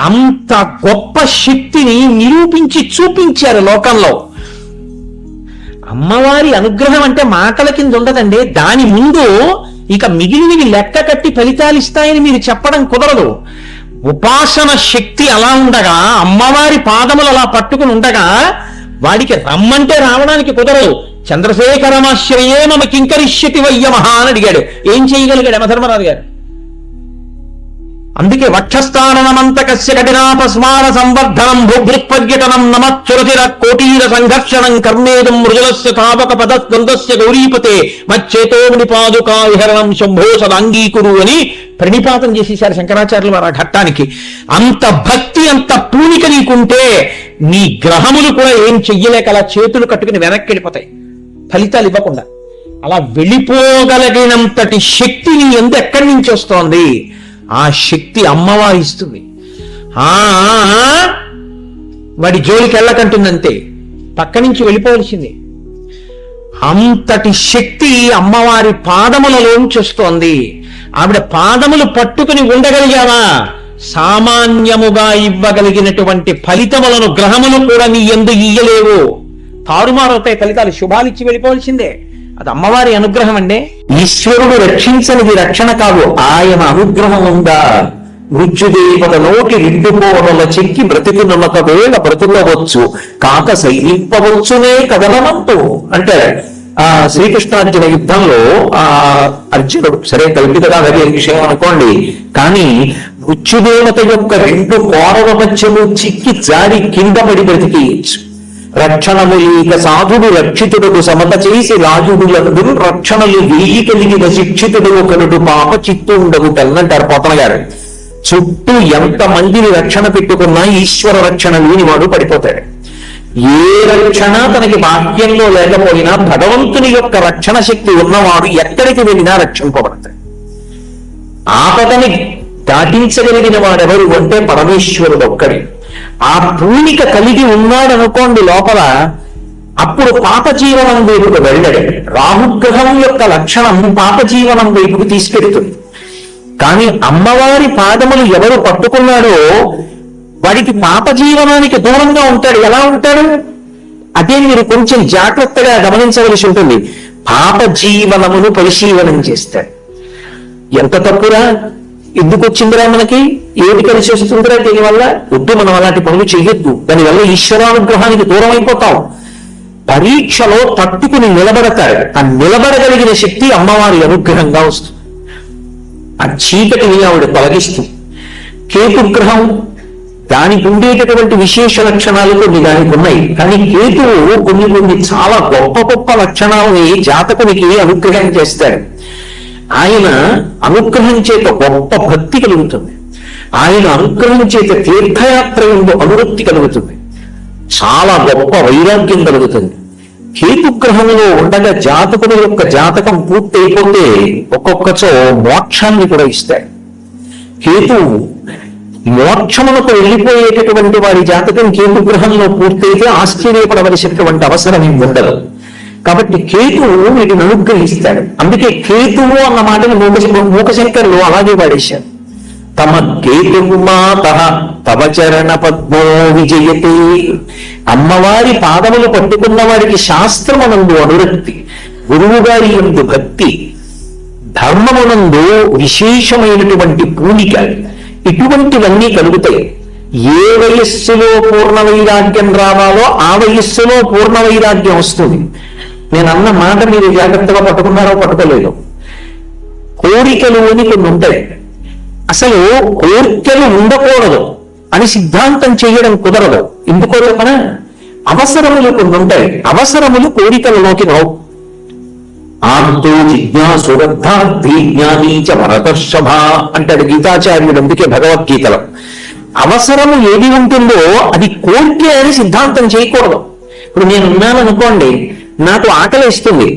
అంత గొప్ప శక్తిని నిరూపించి చూపించారు లోకంలో. అమ్మవారి అనుగ్రహం అంటే మాటల కింద ఉండదండి. దాని ముందు ఇక మిగిలినవి లెక్క కట్టి ఫలితాలు ఇస్తాయని మీరు చెప్పడం కుదరదు. ఉపాసన శక్తి అలా ఉండగా, అమ్మవారి పాదములు అలా పట్టుకుని ఉండగా వాడికి రమ్మంటే రావడానికి కుదరదు. చంద్రశేఖరమాశ్రయే మమ కింకరిష్యతి వయ్యమహ అని అడిగాడు. ఏం చేయగలిగాడు యమధర్మరాజు గారు? అందుకే వక్షస్థానమంతకస్య కఠినాపస్మార సంవర్ధనం భూభృత్పర్యటనం నమచ్చురతిర కోటీర సంఘర్షణం కర్మేదం మృజలస్య తాపక పదస్కందస్య గౌరీపతే మచ్చేతోముని పాదుకా విహరణం శంభో సదాంగీకురు అని ప్రణిపాతం చేసేశారు శంకరాచార్యులు వారు ఆ ఘట్టానికి. అంత భక్తి, అంత పూనిక నీకుంటే నీ గ్రహములు కూడా ఏం చెయ్యలేక అలా చేతులు కట్టుకుని వెనక్కి వెళ్ళిపోతాయి ఫలితాలు ఇవ్వకుండా. అలా వెళ్ళిపోగలిగినంతటి శక్తి నీ ఎందు ఎక్కడి నుంచి వస్తోంది? ఆ శక్తి అమ్మవారు ఇస్తుంది. ఆ వాడి జోలికి వెళ్ళకంటుందంతే, పక్క నుంచి వెళ్ళిపోవలసింది. అంతటి శక్తి అమ్మవారి పాదములలోంచి వస్తోంది. ఆవిడ పాదములు పట్టుకుని ఉండగలిగావా, సామాన్యముగా ఇవ్వగలిగినటువంటి ఫలితములను గ్రహములు కూడా నీ యందు ఇయ్యలేవు. తారుమారవుతాయి ఫలితాలు, శుభాలిచ్చి వెళ్ళిపోవలసిందే. అది అమ్మవారి అనుగ్రహం అండి. ఈశ్వరుడు రక్షించనిది రక్షణ కాదు, ఆయన అనుగ్రహం ఉందా. మృత్యుదేవత నోటి 2 కోరల చెక్కి బ్రతికున్నొక వేళ బ్రతుకవచ్చు, కాక సైనింపవచ్చునే కదలమంటూ అంటే ఆ శ్రీకృష్ణార్జున యుద్ధంలో ఆ అర్జునుడు సరే కల్పితగా అదే విషయం అనుకోండి, కానీ మృత్యుదేవత యొక్క 2 కోరల మధ్యము చిక్కి జారి కింద పడి బ్రతికేయచ్చు. రక్షణము లేక సాధుడు రక్షితుడుకు సమత చేసి రాజుడు యందు రక్షణలు వేయి కలిగిన శిక్షితుడు ఒకడు పాప చిత్తు ఉండదు తెల్లంటారు పోతన గారు. చుట్టూ ఎంత మందిని రక్షణ పెట్టుకున్నా ఈశ్వర రక్షణ లేనివాడు పడిపోతాడు. ఏ రక్షణ తనకి బాహ్యంలో లేకపోయినా భగవంతుని యొక్క రక్షణ శక్తి ఉన్నవాడు ఎక్కడికి వెళ్ళినా రక్షింపబడతాడు. ఆపదని దాటించగలిగిన వాడెవరు అంటే పరమేశ్వరుడు ఒక్కడే. ఆ పూనిక కలిగి ఉన్నాడనుకోండి లోపల, అప్పుడు పాప జీవనం వైపుకు వెళ్ళడు. రాహుగ్రహం యొక్క లక్షణం పాప జీవనం వైపుకు తీసుకెడుతుంది. కానీ అమ్మవారి పాదములు ఎవరు పట్టుకున్నాడో వాడికి పాప జీవనానికి దూరంగా ఉంటాడు. ఎలా ఉంటాడు అదే మీరు కొంచెం జాగ్రత్తగా గమనించవలసి ఉంటుంది. పాప జీవనమును పరిశీలనం చేస్తాడు. ఎంత తప్పురా, ఎందుకు వచ్చిందిరా, మనకి ఏది కలిసి వస్తుందిరా, దీనివల్ల వద్దు, మనం అలాంటి పనులు చేయొద్దు, దానివల్ల ఈశ్వరానుగ్రహానికి దూరం అయిపోతాం. పరీక్షలో తట్టుకుని నిలబడతాడు. ఆ నిలబడగలిగిన శక్తి అమ్మవారి అనుగ్రహంగా వస్తుంది. ఆ చీకటిని ఆవిడ తొలగిస్తుంది. కేతుగ్రహం దానికి ఉండేటటువంటి విశేష లక్షణాలు కొన్ని దానికి ఉన్నాయి, కానీ కేతువు కొన్ని చాలా గొప్ప గొప్ప లక్షణాలని జాతకునికి అనుగ్రహం చేస్తాడు. ఆయన అనుగ్రహం చేత గొప్ప భక్తి కలుగుతుంది. ఆయన అనుగ్రహం చేత తీర్థయాత్ర ఎందు అనురక్తి కలుగుతుంది. చాలా గొప్ప వైరాగ్యం కలుగుతుంది. కేతుగ్రహంలో ఉండగా జాతకుని యొక్క జాతకం పూర్తి అయిపోతే ఒక్కొక్కచో మోక్షాన్ని కూడా ఇస్తాడు. కేతువు మోక్షమునకు వెళ్ళిపోయేటటువంటి వారి జాతకం కేతుగ్రహంలో పూర్తయితే ఆశ్చర్యపడవలసినటువంటి అవసరం ఏమి ఉండదు. కాబట్టి కేతువు వీటిని అనుగ్రహిస్తాడు. అందుకే కేతువు అన్న మాటని మూకశంకరులు అలాగే వాడేశారు. తమ కేతుమాత తవ చరణ పద్మో విజయతే. అమ్మవారి పాదములు పట్టుకున్న వారికి శాస్త్రమునందు అనురక్తి, గురువు గారి యందు భక్తి, ధర్మమునందు విశేషమైనటువంటి పూనిక, ఇటువంటివన్నీ కలుగుతాయి. ఏ వయస్సులో పూర్ణ వైరాగ్యం రావాలో ఆ వయస్సులో పూర్ణ వైరాగ్యం వస్తుంది. నేను అన్న మాట మీరు జాగ్రత్తగా పట్టుకున్నారో పట్టుకోలేదు. కోరికలు అని కొన్ని ఉంటాయి. అసలు కోరికలు ఉండకూడదు అని సిద్ధాంతం చేయడం కుదరదు. ఎందుకో చెప్పనా, అవసరములు కొన్ని ఉంటాయి. అవసరములు కోరికలలోకి రావు. ఆంతో జిజ్ఞాసురర్థార్థి జ్ఞానీచ భరతర్షభ అంటాడు గీతాచార్యుడు. అందుకే భగవద్గీతలో అవసరము ఏది ఉంటుందో అది కోరిక అని సిద్ధాంతం చేయకూడదు. ఇప్పుడు నేను ఉన్నాననుకోండి, నాకు ఆకలి ఇస్తుంది,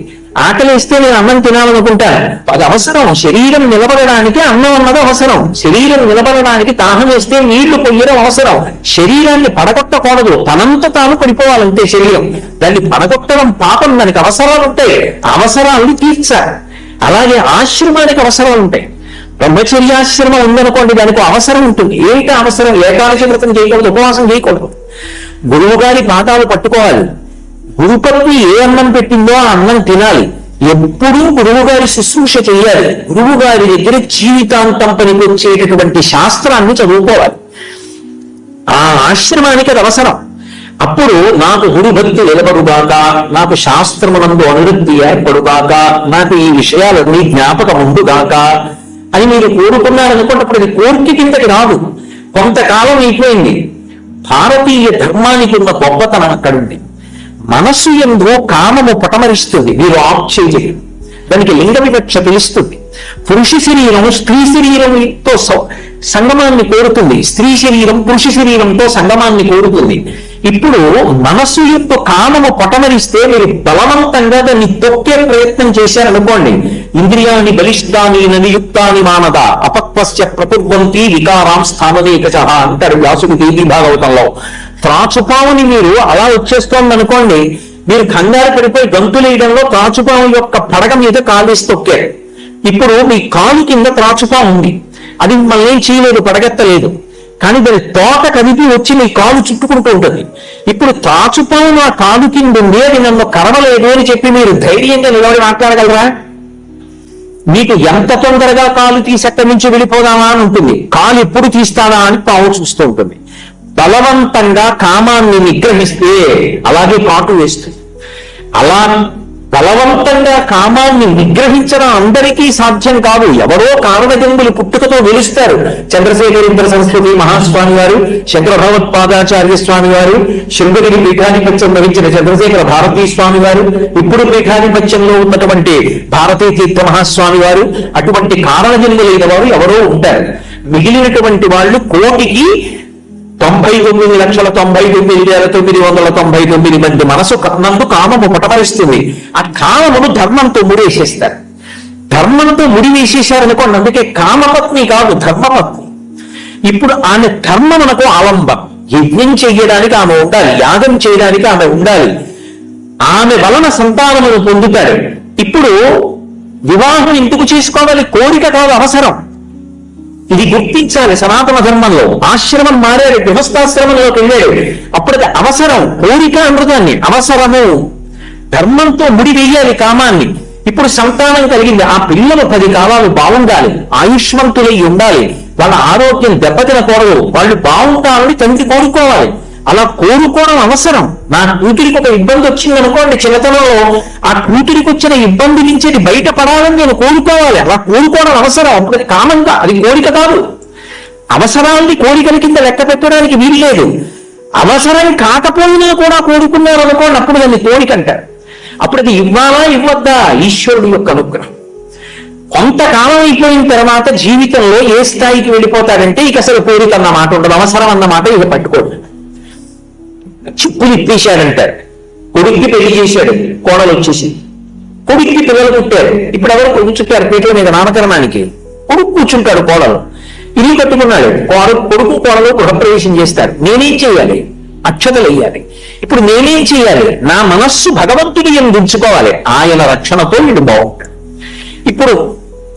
ఆకలి ఇస్తే నేను అన్నం తినాలనుకుంటా, అది అవసరం. శరీరం నిలబడడానికి అన్నం అన్నది అవసరం. శరీరం నిలబడడానికి దాహం వేస్తే నీళ్లు పొయ్యడం అవసరం. శరీరాన్ని పడగొట్టకూడదు, తనంత తాను పడిపోవాలంటే శరీరం. దాన్ని పడగొట్టడం పాపం. దానికి అవసరాలు ఉంటాయి, అవసరాలను తీర్చాలి. అలాగే ఆశ్రమానికి అవసరాలు ఉంటాయి. బ్రహ్మచర్యాశ్రమం ఉందనుకోండి, దానికి అవసరం ఉంటుంది. ఏంటి అవసరం? ఏకాదశి వ్రతం చేయకూడదు, ఉపవాసం చేయకూడదు, గురువు గారి పాదాలు పట్టుకోవాలి, గురుపత్ని ఏ అన్నం పెట్టిందో ఆ అన్నం తినాలి, ఎప్పుడూ గురువు గారి శుశ్రూష చేయాలి, గురువు గారి దగ్గర జీవితాంతం పనికొచ్చేటటువంటి శాస్త్రాన్ని చదువుకోవాలి. ఆ ఆశ్రమానికి అది అవసరం. అప్పుడు నాకు గురు భక్తి నిలబడుగాక, నాకు శాస్త్రమునందు అనురక్తి ఏర్పడుగాక, నాకు ఈ విషయాలన్నీ జ్ఞాపకం ఉండుగాక అని మీరు కోరుకున్నారనుకున్నప్పుడు అది కోరిక కిందకి రాదు. కొంతకాలం అయిపోయింది. భారతీయ ధర్మానికి ఉన్న గొప్పతనం అక్కడుంది. మనస్సు యందు కామము పటమరిస్తుంది, మీరు ఆఫ్ చేయలేదు. దానికి లింగ వివక్ష తెలుస్తుంది. పురుష శరీరం స్త్రీ శరీరంతో సంగమాన్ని కోరుతుంది, స్త్రీ శరీరం పురుష శరీరంతో సంగమాన్ని కోరుతుంది. ఇప్పుడు మనస్సు యొక్క కామము పటమరిస్తే మీరు బలవంతంగా దాన్ని తొక్కే ప్రయత్నం చేశారనుకోండి, ఇంద్రియాన్ని బలిష్టాని నియుక్తాని మానద అపక్వస్య ప్రకుర్వంతి వికారాం స్థానదేకచ అంటారు వ్యాసుడు దేవి భాగవతంలో. త్రాచుపావుని మీరు అలా వచ్చేస్తోందనుకోండి, మీరు కంగారు పడిపోయి గంతులేయడంలో త్రాచుపావు యొక్క పడగ మీద కాలేసి తొక్కారు. ఇప్పుడు మీ కాలు కింద త్రాచుపావు ఉంది, అది మిమ్మల్ని ఏం చేయలేదు, పడగెత్తలేదు, కానీ దాని తోట కదిపి వచ్చి మీ కాలు చుట్టుకుంటూ ఉంటుంది. ఇప్పుడు త్రాచుపావు నా కాలు కింద ఉంది, అది నన్ను కరవలేదు అని చెప్పి మీరు ధైర్యంగా నిలబడి మాట్లాడగలరా? మీకు ఎంత తొందరగా కాలు తీసి ఎక్కడి నుంచి వెళ్ళిపోదామా అని ఉంటుంది, కాలు ఎప్పుడు తీస్తాడా అని పావు చూస్తూ ఉంటుంది. బలవంతంగా కామాన్ని నిగ్రహిస్తే అలాగే కాటు వేస్తుంది. అలా బలవంతంగా కామాన్ని నిగ్రహించడం అందరికీ సాధ్యం కాదు. ఎవరో కారణజన్ములు పుట్టుకతో వెలుస్తారు. చంద్రశేఖరేంద్ర సరస్వతి మహాస్వామి వారు, శంకర భగవత్పాదాచార్య స్వామి వారు, శృంగగిరి పీఠాధిపత్యం వహించిన చంద్రశేఖర భారతీ స్వామి వారు, ఇప్పుడు పీఠాధిపత్యంలో ఉన్నటువంటి భారతీ తీర్థ మహాస్వామి వారు, అటువంటి కారణజన్ములైన వారు ఎవరో ఉంటారు. మిగిలినటువంటి వాళ్ళు 1,99,99,999 మంది మనసు నందు కామము పటమరిస్తుంది. ఆ కామమును ధర్మంతో ముడివేసేస్తారు. ధర్మంతో ముడివేసేశారనుకోండి, అందుకే కామపత్ని కాదు ధర్మపత్ని. ఇప్పుడు ఆమె ధర్మమునకు ఆలంబం. యజ్ఞం చేయడానికి ఆమె ఉండాలి, యాగం చేయడానికి ఆమె ఉండాలి, ఆమె వలన సంతానమును పొందుతారు. ఇప్పుడు వివాహం ఎందుకు చేసుకోవాలి? కోరిక కాదు, అవసరం. ఇది గుర్తించాలి. సనాతన ధర్మంలో ఆశ్రమం మారాడు, గృహస్థాశ్రమంలోకి వెళ్ళాడు, అప్పుడు అది అవసరం. కోరిక అమృతాన్ని అవసరము. ధర్మంతో ముడి వేయాలి కామాన్ని. ఇప్పుడు సంతానం కలిగింది, ఆ పిల్లలు 10 కాలాలు బాగుండాలి, ఆయుష్మంతులై ఉండాలి, వాళ్ళ ఆరోగ్యం దెబ్బతినకూడదు, వాళ్ళు బాగుంటారని తండ్రి కోరుకోవాలి. అలా కోరుకోవడం అవసరం. నా కూతురికి ఒక ఇబ్బంది వచ్చింది అనుకోండి, చిన్నతనంలో ఆ కూతురికి వచ్చిన ఇబ్బంది నుంచి అది బయటపడాలని నేను కోరుకోవాలి. అలా కోరుకోవడం అవసరం. అప్పుడు కామంగా, అది కోరిక కాదు. అవసరాన్ని కోరికల కింద లెక్క పెట్టడానికి వీలు లేదు. అవసరం కాకపోయినా కూడా కోరుకున్నారు అనుకోండి, అప్పుడు దాన్ని కోరిక అంటారు. అప్పుడు అది ఇవ్వాలా ఇవ్వద్దా? ఈశ్వరుడు యొక్క అనుగ్రహం. కొంతకాలం అయిపోయిన తర్వాత జీవితంలో ఏ స్థాయికి వెళ్ళిపోతాడంటే ఇక అసలు కోరిక అన్న మాట ఉండదు, అవసరం అన్న మాట ఇక పట్టుకోడు. చిప్పులు ఇప్పేశాడంటారు. కొడుక్కి పెళ్లి చేశాడు, కోడలు వచ్చేసి, కొడుక్కి పిల్లలు పుట్టారు. ఇప్పుడు ఎవరు కూర్చుంటారు పీటల మీద నామకరణానికి? కొడుకు కూర్చుంటాడు, కోడలు ఇల్లు కట్టుకున్నాడు, కొడుకు కోడలు గృహప్రవేశం చేస్తారు. నేనేం చేయాలి? అక్షతలు వేయాలి. ఇప్పుడు నేనేం చేయాలి? నా మనస్సు భగవంతుడి యందు ఉంచుకోవాలి, ఆయన రక్షణతో వీడు బాగుంటాడు. ఇప్పుడు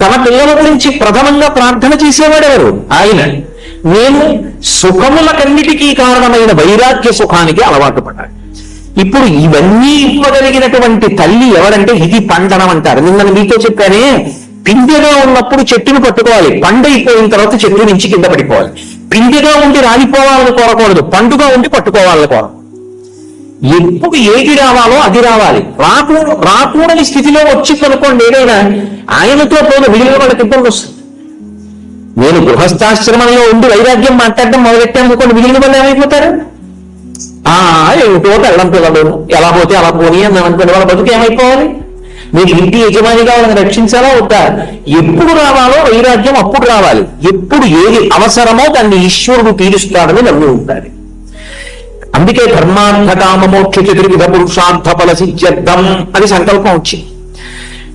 తన పిల్లల గురించి ప్రథమంగా ప్రార్థన చేసేవాడు ఎవరు? ఆయన. నేను సుఖములకన్నిటికీ కారణమైన వైరాగ్య సుఖానికి అలవాటు పడ్డాను. ఇప్పుడు ఇవన్నీ ఇవ్వగలిగినటువంటి తల్లి ఎవరంటే ఇది పండనం అంటారు. నిన్న మీతో చెప్పానే, పిందెగా ఉన్నప్పుడు చెట్టును పట్టుకోవాలి, పండైపోయిన తర్వాత చెట్టు నుంచి కింద పడిపోవాలి. పిందెగా ఉండి రాలిపోవాలని కోరకూడదు, పండుగ ఉండి పట్టుకోవాలని కోరకూడదు. ఎప్పుడు ఏది రావాలో అది రావాలి. రాకూడని స్థితిలో వచ్చిందనుకోండి ఏదైనా, ఆయనతో పోదు మిగిలిన వాళ్ళకి ఇబ్బంది వస్తుంది. నేను గృహస్థాశ్రమంలో ఉండి వైరాగ్యం మాట్లాడడం మొదలెట్టాను అనుకోండి, మిగిలిన వాళ్ళు ఏమైపోతారు? ఏమిటో వెళ్ళడం పిల్లలు ఎలా పోతే అలా పోనీ అని అనుకునే వాళ్ళ బతుకు ఏమైపోవాలి? మీరు ఇంటి యజమానిగా వాళ్ళని రక్షించాలా వద్దా? ఎప్పుడు రావాలో వైరాగ్యం అప్పుడు రావాలి. ఎప్పుడు ఏది అవసరమో దాన్ని ఈశ్వరుడు తీరుస్తాడని నమ్మి ఉండాలి. అందుకే ధర్మార్థ కామ మోక్ష చతుర్విధ పురుషార్థ ఫల సిద్ధ్యర్థం అని సంకల్పం వచ్చింది.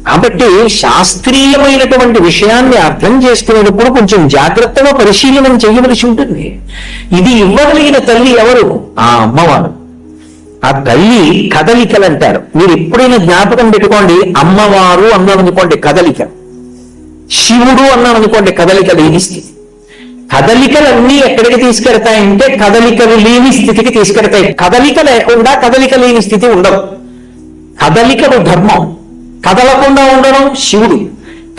కాబట్టి శాస్త్రీయమైనటువంటి విషయాన్ని అర్థం చేసుకునేటప్పుడు కొంచెం జాగ్రత్తగా పరిశీలనం చేయవలసి ఉంటుంది. ఇది ఇవ్వగలిగిన తల్లి ఎవరు? ఆ అమ్మవారు. ఆ తల్లి కదలికలు అంటారు. మీరు ఎప్పుడైనా జ్ఞాపకం పెట్టుకోండి, అమ్మవారు అన్నామనుకోండి కదలిక, శివుడు అన్నామనుకోండి కదలిక లేని స్థితి. కదలికలన్నీ ఎక్కడికి తీసుకెడతాయంటే కదలికలు లేని స్థితికి తీసుకెడతాయి. కదలిక లేకుండా కదలిక లేని స్థితి ఉండదు. కదలికలు ధర్మం, కదలకుండా ఉండడం శివుడు.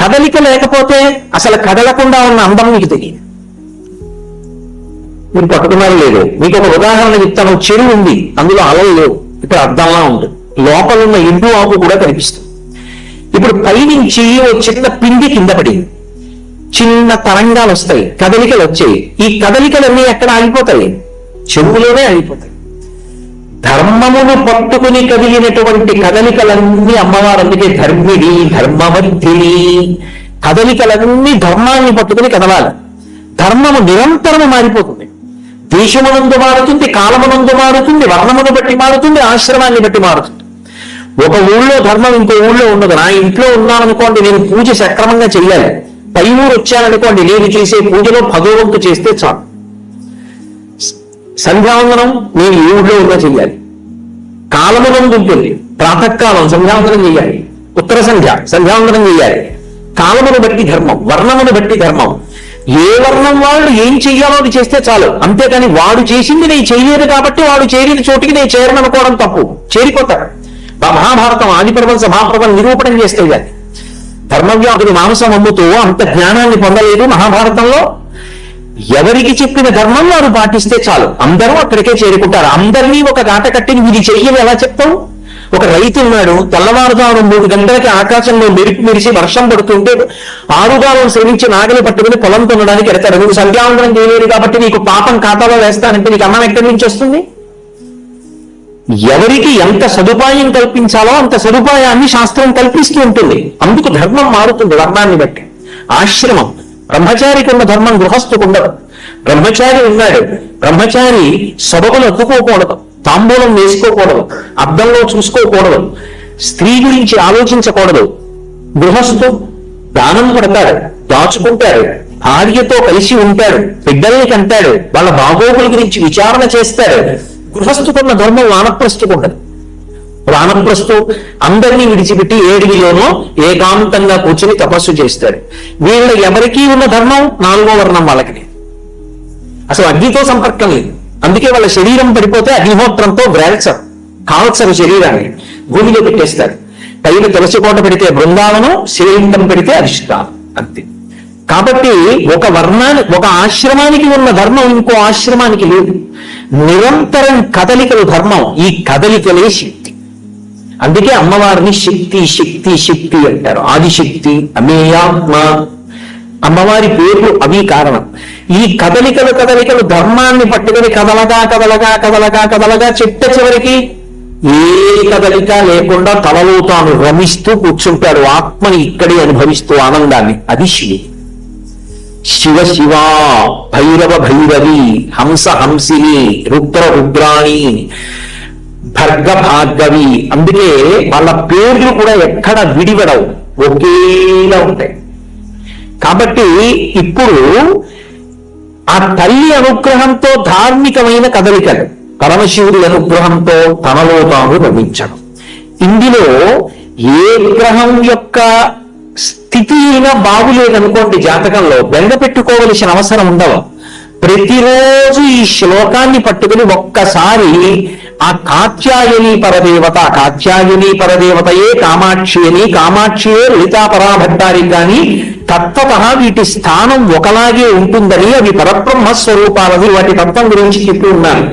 కదలిక లేకపోతే అసలు కదలకుండా ఉన్న అందం మీకు తెలియదు. మీరు పట్టుకున్నారు లేదు. మీకు ఒక ఉదాహరణ చెప్తాను. చెరువు ఉంది, అందులో అలలు లేవు, ఇక్కడ అద్దంలా ఉంటుంది, లోపల ఉన్న ఎండు ఆకు కూడా కనిపిస్తుంది. ఇప్పుడు పైనుంచి ఓ చిన్న పిండి కింద పడింది, చిన్న తరంగాలు వస్తాయి, కదలికలు వచ్చాయి. ఈ కదలికలన్నీ ఎక్కడ ఆగిపోతాయి? చెరువులోనే ఆగిపోతాయి. ధర్మమును పట్టుకుని కదిలినటువంటి కదలికలన్నీ అమ్మవారు. అందుకే ధర్మిణి, ధర్మవర్ధిని. కదలికలన్నీ ధర్మాన్ని పట్టుకుని కదలాలి. ధర్మము నిరంతరము మారిపోతుంది. దేశమునందు మారుతుంది, కాలమునందు మారుతుంది, వర్ణమును బట్టి మారుతుంది, ఆశ్రమాన్ని బట్టి మారుతుంది. ఒక ఊళ్ళో ధర్మం ఇంకో ఊళ్ళో ఉండదు. నా ఇంట్లో ఉన్నాననుకోండి, నేను పూజ సక్రమంగా చెయ్యాలి. పై ఊరు వచ్చాననుకోండి, నేను చేసే పూజలో 10వ వంతు చేస్తే చాలు. సంధ్యావందనం నేను ఈ ఊళ్ళో ఉన్నా చెయ్యాలి. కాలమునందు ఉంటుంది, ప్రాతకాలం సంధ్యావందనం చేయాలి, ఉత్తర సంధ్యావందనం చేయాలి. కాలమును బట్టి ధర్మం, వర్ణమును బట్టి ధర్మం. ఏ వర్ణం వాళ్ళు ఏం చెయ్యాలో అది చేస్తే చాలు. అంతేకాని వాడు చేసింది నేను చెయ్యలేదు కాబట్టి వాడు చేరిన చోటికి నేను చేరననుకోవడం తప్పు. చేరిపోతాడు. మహాభారతం ఆదిపర్వం సభాపర్వం నిరూపణం చేస్తే గాని ధర్మవ్యాధుడు మాంసం అమ్ముతూ అంత జ్ఞానాన్ని పొందలేదు. మహాభారతంలో ఎవరికి చెప్పిన ధర్మం వారు పాటిస్తే చాలు, అందరూ అక్కడికే చేరుకుంటారు. అందరినీ ఒక గాట కట్టి ఇది చెయ్యని ఎలా చెప్తావు? ఒక రైతు ఉన్నాడు, తెల్లవారుజామున 3 గంటలకి ఆకాశంలో మెరిసి వర్షం పడుతుంటే ఆరుగాలను సేవించి నాగలి పట్టుకుని పొలం తున్నడానికి ఎడతాడు. నువ్వు సంధ్యావందనం చేయలేదు కాబట్టి నీకు పాపం ఖాతాలో వేస్తానంటే నీకు అన్నం ఎక్కడి నుంచి వస్తుంది? ఎవరికి ఎంత సదుపాయం కల్పించాలో అంత సదుపాయాన్ని శాస్త్రం కల్పిస్తూ ఉంటుంది. అందుకు ధర్మం మారుతుంది వర్ణాన్ని బట్టి. ఆశ్రమం, బ్రహ్మచారికి ఉన్న ధర్మం గృహస్థుకు ఉండదు. బ్రహ్మచారి ఉన్నాడు, బ్రహ్మచారి సొబగులు అద్దుకోకూడదు, తాంబూలం వేసుకోకూడదు, అద్దంలో చూసుకోకూడదు, స్త్రీ గురించి ఆలోచించకూడదు. గృహస్థు దానం పడతాడు, దాచుకుంటాడు, భార్యతో కలిసి ఉంటాడు, బిడ్డల్ని కంటాడు, వాళ్ళ బాగోగుల గురించి విచారణ చేస్తాడు. గృహస్థుకున్న ధర్మం వానప్రస్థుకుండదు. వానప్రస్థు అందరినీ విడిచిపెట్టి ఏడివిలోనో ఏకాంతంగా కూర్చొని తపస్సు చేస్తాడు. వీళ్ళ ఎవరికీ ఉన్న ధర్మం 4వ వర్ణం వాళ్ళకి అసలు అగ్నితో సంపర్కం లేదు. అందుకే వాళ్ళ శరీరం పడిపోతే అగ్నిహోత్రంతో కాల్చరు శరీరాన్ని, భూమిలో పెట్టేస్తారు. పైన తులసి కోట పెడితే బృందావనం, శివలింగం పెడితే అధిష్టానం, అంతే. కాబట్టి ఒక ఆశ్రమానికి ఉన్న ధర్మం ఇంకో ఆశ్రమానికి లేదు. నిరంతరం కదలికలు ధర్మం, ఈ కదలికలే శక్తి. అందుకే అమ్మవారిని శక్తి శక్తి శక్తి అంటారు. ఆదిశక్తి, అమేయాత్మ, అమ్మవారి పేర్లు అవి కారణం. ఈ కదలికలు ధర్మాన్ని పట్టుకుని కదలగా చిట్ట చివరికి ఏ కదలిక లేకుండా తలలో తాను రమిస్తూ కూర్చుంటాడు. ఆత్మని ఇక్కడే అనుభవిస్తూ ఆనందాన్ని. అది శివుడు. శివ శివ, భైరవ భైరవి, హంస హంసిని, రుద్ర రుద్రాణి, భర్గ భార్గవి. అందుకే వాళ్ళ పేర్లు కూడా ఎక్కడ విడివడవు, ఒకేలా ఉంటాయి. కాబట్టి ఇప్పుడు ఆ తల్లి అనుగ్రహంతో ధార్మికమైన కదలికలు, పరమశివుడి అనుగ్రహంతో తనలో తాను రమించడం. ఇందులో ఏ గ్రహం యొక్క స్థితి అయినా బాగులేదనుకోండి, జాతకంలో బెంగ పెట్టుకోవలసిన అవసరం ఉండవు. ప్రతిరోజు ఈ శ్లోకాన్ని పట్టుకుని ఒక్కసారి ఆ కాత్యాయని పరదేవతయే కామాక్షియే లలితా పరాభట్టారి కానీ తత్వతః వీటి స్థానం ఒకలాగే ఉంటుందని, అవి పరబ్రహ్మ స్వరూపాలని వాటి తత్వం గురించి చెప్పి ఉన్నాను.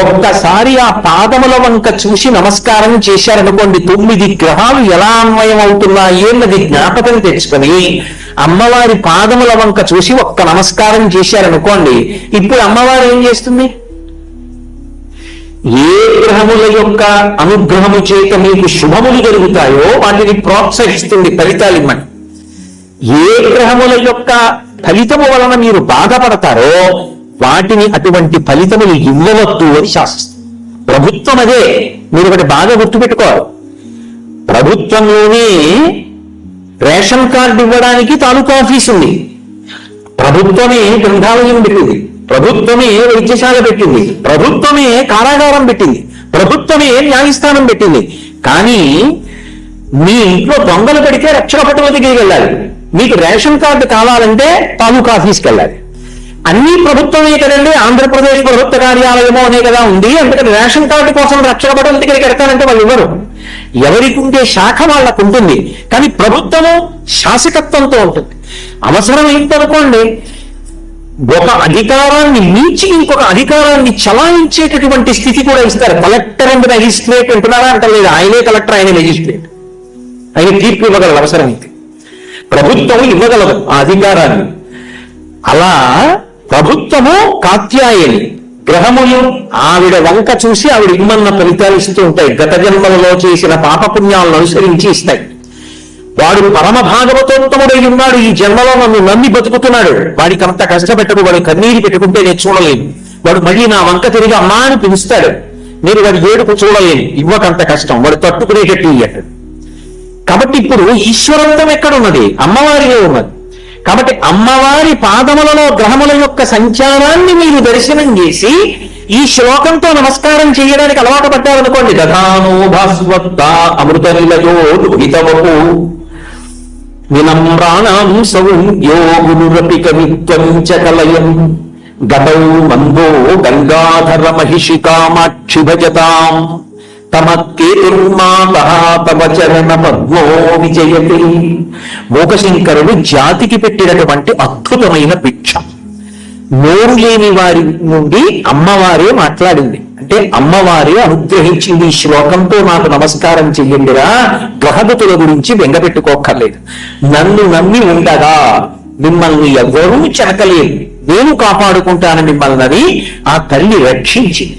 ఒక్కసారి ఆ పాదముల వంక చూసి నమస్కారం చేశారనుకోండి, 9 గ్రహాలు ఎలా అన్వయం అవుతున్నాయి అన్నది జ్ఞాపకం తెచ్చుకొని అమ్మవారి పాదముల వంక చూసి ఒక్క నమస్కారం చేశారనుకోండి, ఇప్పుడు అమ్మవారు ఏం చేస్తుంది? ఏ గ్రహముల యొక్క అనుగ్రహము చేత మీకు శుభములు జరుగుతాయో వాటిని ప్రోత్సహిస్తుంది, ఫలితాలిమ్మని. ఏ గ్రహముల యొక్క ఫలితము వలన మీరు బాధపడతారో వాటిని అటువంటి ఫలితములు ఇవ్వవద్దు అని శాస్త్రం. ప్రభుత్వం అదే, మీరు ఒకటి బాగా గుర్తుపెట్టుకోవాలి. ప్రభుత్వంలోనే రేషన్ కార్డు ఇవ్వడానికి తాలూకా ఆఫీస్ ఉంది, ప్రభుత్వమే గ్రంథాలయం పెట్టింది, ప్రభుత్వమే వైద్యశాల పెట్టింది, ప్రభుత్వమే కారాగారం పెట్టింది, ప్రభుత్వమే న్యాయస్థానం పెట్టింది. కానీ మీ ఇంట్లో దొంగలు పెడితే రక్షణ పట్టుల దగ్గరికి వెళ్ళాలి. మీకు రేషన్ కార్డు కావాలంటే తాలూకా ఆఫీస్కి వెళ్ళాలి. అన్ని ప్రభుత్వమే కదండి, ఆంధ్రప్రదేశ్ ప్రభుత్వ కార్యాలయమో అనే కదా ఉంది. అందుకని రేషన్ కార్డు కోసం రక్షణ పట్టుల దగ్గరికి వెళ్తానంటే వాళ్ళు ఇవ్వరు. ఎవరికి ఉంటే శాఖ వాళ్ళకు ఉంటుంది. కానీ ప్రభుత్వము శాసకత్వంతో ఉంటుంది. అవసరం ఏంటనుకోండి, ఒక అధికారాన్ని మించి ఇంకొక అధికారాన్ని చలాయించేటటువంటి స్థితి కూడా ఇస్తారు. కలెక్టర్ అండ్ మెజిస్ట్రేట్ అంటున్నారా అంటలేదు, ఆయనే కలెక్టర్, ఆయనే మెజిస్ట్రేట్, ఆయన తీర్పు ఇవ్వగలరు అవసరమైతే. ప్రభుత్వం ఇవ్వగలదు ఆ అధికారాన్ని. అలా ప్రభుత్వము కాత్యాయని, గ్రహములు ఆవిడ వంక చూసి ఆవిడ ఇమ్మన్న ఫలితాలు ఇస్తూ ఉంటాయి. గత జన్మలలో చేసిన పాపపుణ్యాలను అనుసరించి ఇస్తాయి. వాడు పరమ భాగవతోత్తముడై ఉన్నాడు, ఈ జన్మలో నన్ను నమ్మి బతుకుతున్నాడు, వాడికి అంత కష్టపెట్టడు, వాడు కన్నీరు పెట్టుకుంటే నేను చూడలేను. వాడు మళ్ళీ నా వంక తిరిగి అమ్మా అని పిలుస్తాడు. నేను వాడి ఏడుపు చూడలేను, ఇవ్వకంత కష్టం, వాడు తట్టుకునేటట్టు ఇయ్యడు. కాబట్టి ఇప్పుడు ఈశ్వరత్వం ఎక్కడున్నది? అమ్మవారిలో ఉన్నది. కాబట్టి అమ్మవారి పాదములలో గ్రహముల యొక్క సంచారాన్ని మీరు దర్శనం చేసి ఈ శ్లోకంతో నమస్కారం చేయడానికి అలవాటు పడ్డారనుకోండి, దధానో భాస్వత్త అమృత నిలయో లోహితవపు వినమ్రాణం సౌంద్యో గురురపి కవిత్వం చ కలయం గతౌ మందో గంగాధర మహిషి కామాక్షి భజతాం తమత్కేతుర్మాతః తవ చరణ పద్మో విజయతే. మూకశంకరుడు జాతికి పెట్టినటువంటి అద్భుతమైన భిక్ష. నోరు లేని వారి నుండి అమ్మవారే మాట్లాడింది. అంటే అమ్మవారే అనుగ్రహించింది. ఈ శ్లోకంతో నాకు నమస్కారం చెయ్యండిరా, గ్రహగతుల గురించి బెంగపెట్టుకోక్కర్లేదు. నన్ను నమ్మి ఉండగా మిమ్మల్ని ఎవ్వరూ చెనకలేదు, నేను కాపాడుకుంటాను మిమ్మల్ని ఆ తల్లి రక్షించింది.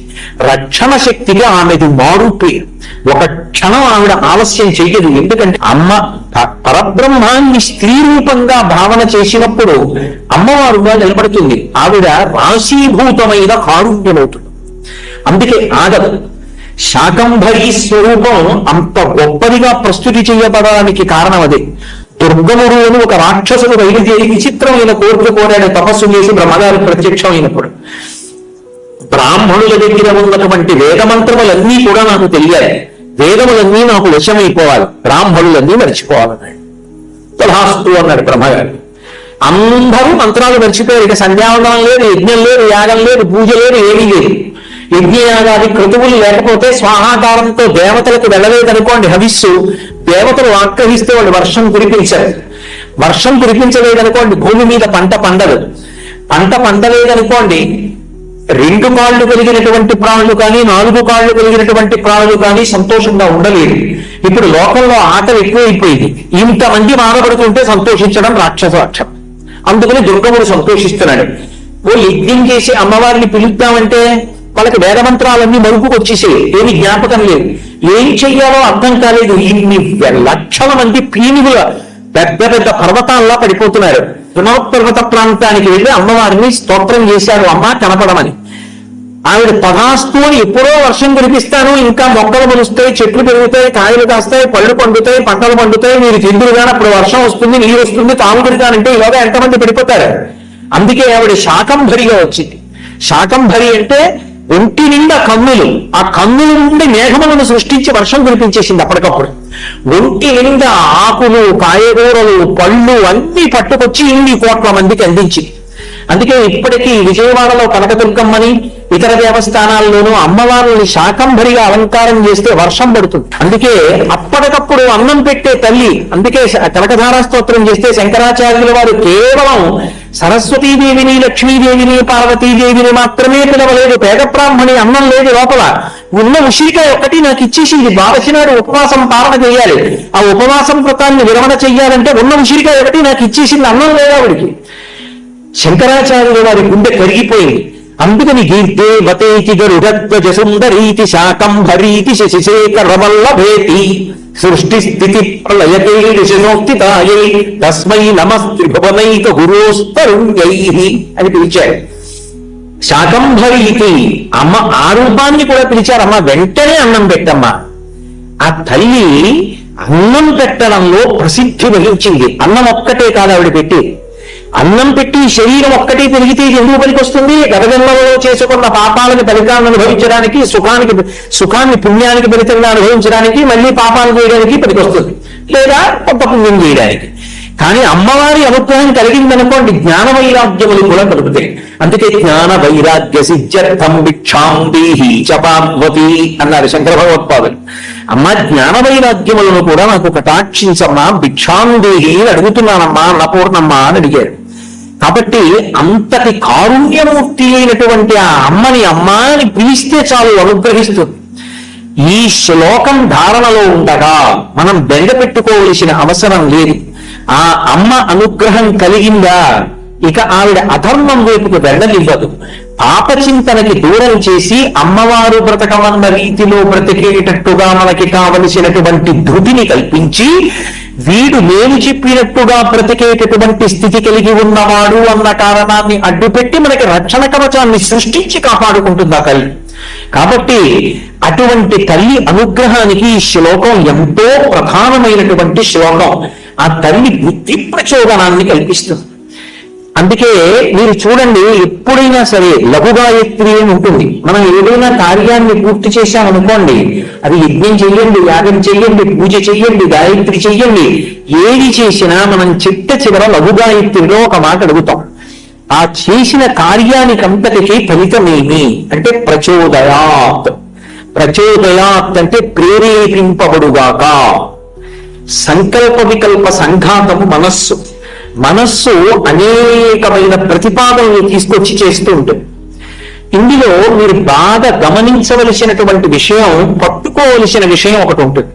రక్షణ శక్తిగా ఆమెది మారుపేరు. ఒక క్షణం ఆవిడ ఆలస్యం చెయ్యదు. ఎందుకంటే అమ్మ పరబ్రహ్మాన్ని స్త్రీ రూపంగా భావన చేసినప్పుడు అమ్మవారుగా నిలబడుతుంది. ఆవిడ రాశీభూతమైన కారుణ్యమవుతుంది. అందుకే ఆగదు. శాకంభరీ స్వరూపం అంత గొప్పదిగా ప్రస్తుతి చేయబడడానికి కారణం అదే. దుర్గముడు అని ఒక రాక్షసుడు బయలుదేరి విచిత్రమైన కోరిక కోరాడు తపస్సు చేసి బ్రహ్మగారు ప్రత్యక్షమైనప్పుడు. బ్రాహ్మణుల దగ్గర ఉన్నటువంటి వేదమంత్రములన్నీ కూడా నాకు తెలియాలి, వేదములన్నీ నాకు వశమైపోవాలి, బ్రాహ్మణులన్నీ మర్చిపోవాలన్నాడు. తథాస్తు అన్నాడు బ్రహ్మగారు. అందరూ మంత్రాలు మర్చిపోయారు. ఇక సంధ్యావందనం లేదు, యజ్ఞం లేదు, యాగం లేదు, పూజ లేదు, ఏమీ లేదు. యజ్ఞయాగాది క్రతువులు లేకపోతే స్వాహాకారంతో దేవతలకు వెళ్ళలేదనుకోండి హవిస్సు, దేవతలు ఆగ్రహిస్తే వాళ్ళు వర్షం కురిపించారు. వర్షం కురిపించలేదనుకోండి భూమి మీద పంట పండదు. పంట పండలేదనుకోండి 2 కాళ్ళు కలిగినటువంటి ప్రాణులు కానీ 4 కాళ్ళు కలిగినటువంటి ప్రాణులు కానీ సంతోషంగా ఉండలేదు. ఇప్పుడు లోకంలో ఆకలి ఎక్కువైపోయింది. ఇంతమంది బాధపడుతుంటే సంతోషించడం రాక్షసాక్షం. అందుకని దుర్గముడు సంతోషిస్తున్నాడు. ఓ యజ్ఞం చేసి అమ్మవారిని పిలుద్దామంటే వాళ్ళకి వేదమంత్రాలన్నీ మరుపుకు వచ్చేసాయి, ఏమి జ్ఞాపకం లేదు, ఏం చెయ్యాలో అర్థం కాలేదు. ఇన్ని లక్షల మంది పీనుగుల పెద్ద పెద్ద పర్వతాల్లో పడిపోతున్నారు. హిమవత్పర్వత ప్రాంతానికి వెళ్ళి అమ్మవారిని స్తోత్రం చేశారు, అమ్మ కనపడమని. ఆవిడ తథాస్తు అని ఎప్పుడో వర్షం కురిపిస్తాను, ఇంకా మొక్కలు మొలుస్తాయి, చెట్లు పెరుగుతాయి, కాయలు కాస్తాయి, పళ్ళు పండుతాయి, పంటలు పండుతాయి, మీరు తిందురు కానీ అప్పుడు వర్షం వస్తుంది, నీరు వస్తుంది, తాము పెడతానంటే ఇలాగా ఎంతమంది పడిపోతారు. అందుకే ఆవిడ శాకంభరిగా వచ్చింది. శాకంభరి అంటే ఒంటి నిండా కన్నులు, ఆ కన్నుల నుండి మేఘములను సృష్టించి వర్షం కురిపించేసింది అప్పటికప్పుడు. ఒంటి నిండా ఆకులు, కాయగూరలు, పళ్ళు అన్ని పట్టుకొచ్చి 2 కోట్ల మందికి అందించింది. అందుకే ఇప్పటికీ విజయవాడలో కనకదుర్గమ్మని ఇతర దేవస్థానాల్లోనూ అమ్మవారిని శాకంభరిగా అలంకారం చేస్తే వర్షం పడుతుంది. అందుకే అప్పటికప్పుడు అన్నం పెట్టే తల్లి. అందుకే కనకధారా స్తోత్రం చేస్తే శంకరాచార్యుల వారు కేవలం సరస్వతీదేవిని, లక్ష్మీదేవిని, పార్వతీదేవిని మాత్రమే పిలవలేదు. పేద బ్రాహ్మణి అన్నం లేదు లోపల, ఉన్న ఉసిరికాయ ఒక్కటి నాకు ఇచ్చేసి ఇది ద్వాదశినాడు ఉపవాసం పాలన చేయాలి, ఆ ఉపవాసం వ్రతాన్ని విరమణ చెయ్యాలంటే ఉన్న ఉసిరికాయ ఒకటి నాకు ఇచ్చేసింది, అన్నం లేదు ఆవిడికి. శంకరాచార్యుల వారి గుండె కరిగిపోయింది. అందుకని గీర్దేవతేతి గరుడధ్వజ సుందరీతి శాకంభరీతి శశిశేఖరవల్లభేతి సృష్టి స్థితి ప్రళయకైలిశనోక్తితాయై తస్మై నమస్త్రిభువనైక గురోస్తరుణ్యై అని పిలిచాడు. శాకంభరీతి అమ్మ ఆ రూపాన్ని కూడా పిలిచారమ్మ. వెంటనే అన్నం పెట్టమ్మా. ఆ తల్లి అన్నం పెట్టడంలో ప్రసిద్ధి వహించింది. అన్నం ఒక్కటే కాదు ఆవిడ పెట్టి, అన్నం పెట్టి శరీరం ఒక్కటే పెరిగితే ఎందుకు పనికొస్తుంది? గతజన్మలో చేసుకున్న పాపాలను ఫలితాలను అనుభవించడానికి, సుఖాన్ని పుణ్యానికి ఫలితంగా అనుభవించడానికి, మళ్ళీ పాపాలు చేయడానికి పనికొస్తుంది, లేదా కొంత పుణ్యం చేయడానికి. కానీ అమ్మవారి అనుగ్రహం కలిగిందనుకోండి జ్ఞాన వైరాగ్యములు కూడా కలుగుతాయి. అందుకే జ్ఞాన వైరాగ్య సిద్ధ్యర్థం భిక్షాం దేహి చ పార్వతి అన్నారు శంకర భగవత్పాదులు. అమ్మ జ్ఞాన వైరాగ్యములను కూడా నాకు కటాక్షించమ్మా, భిక్షాం దేహి అని అడుగుతున్నానమ్మా, అన్నపూర్ణమ్మ అని అడిగారు. కాబట్టి అంతటి కారుణ్యమూర్తి అయినటువంటి ఆ అమ్మని అమ్మా అని పిలిస్తే చాలు అనుగ్రహిస్తుంది. ఈ శ్లోకం ధారణలో ఉండగా మనం బెంగ పెట్టుకోవలసిన అవసరం లేదు. ఆ అమ్మ అనుగ్రహం కలిగిందా ఇక ఆవిడ అధర్మం వైపుకు వెళ్ళనివ్వదు. పాపచింతనకి దూరం చేసి అమ్మవారు బ్రతకమన్న రీతిలో బ్రతికేటట్టుగా మనకి కావలసినటువంటి ధృతిని కల్పించి వీడు నేను చెప్పినట్టుగా బ్రతికేటటువంటి స్థితి కలిగి ఉన్నవాడు అన్న కారణాన్ని అడ్డుపెట్టి మనకి రక్షణ కవచాన్ని సృష్టించి కాపాడుకుంటుంది ఆ తల్లి. కాబట్టి అటువంటి తల్లి అనుగ్రహానికి ఈ శ్లోకం ఎంతో ప్రధానమైనటువంటి శ్లోకం. ఆ తల్లి బుద్ధి ప్రచోదనాన్ని కల్పిస్తుంది. అందుకే మీరు చూడండి, ఎప్పుడైనా సరే లఘుగాయత్రి అని ఉంటుంది. మనం ఏదైనా కార్యాన్ని పూర్తి చేశామనుకోండి, అది యజ్ఞం చెయ్యండి, యాగం చెయ్యండి, పూజ చెయ్యండి, గాయత్రి చెయ్యండి, ఏది చేసినా మనం చివర లఘుగాయత్రిలో ఒక మాట అడుగుతాం. ఆ చేసిన కార్యానికంతటికి ఫలితమేమి అంటే ప్రచోదయాత్. ప్రచోదయాత్ అంటే ప్రేరేపింపబడుగాక. సంకల్ప వికల్ప సంఘాతము మనస్సు. మనస్సు అనేకమైన ప్రతిపాదనలు తీసుకొచ్చి చేస్తూ ఉంటుంది. ఇందులో మీరు బాగా గమనించవలసినటువంటి విషయం, పట్టుకోవలసిన విషయం ఒకటి ఉంటుంది.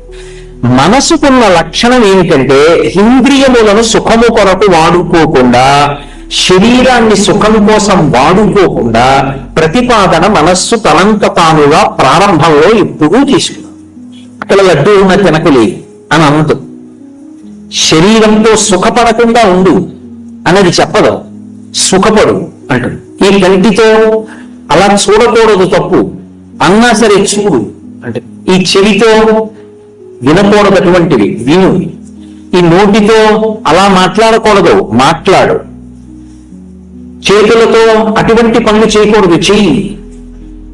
మనసుకున్న లక్షణం ఏమిటంటే ఇంద్రియములను సుఖము కొరకు వాడుకోకుండా, శరీరాన్ని సుఖం కోసం వాడుకోకుండా ప్రతిపాదన మనస్సు తనంత తానుగా ప్రారంభంలో ఎప్పుడూ తీసుకుంది. అక్కడ లడ్డు ఉన్న తినకులే అని అనదు. శరీరంతో సుఖపడకుండా ఉండు అన్నది చెప్పదు, సుఖపడు అంటుంది. ఈ కంటితో అలా చూడకూడదు తప్పు అన్నా సరే చూడు అంటే, ఈ చెవితో వినకూడదటువంటివి విను, ఈ నోటితో అలా మాట్లాడకూడదు మాట్లాడు, చేతులతో అటువంటి పనులు చేయకూడదు చెయ్యి,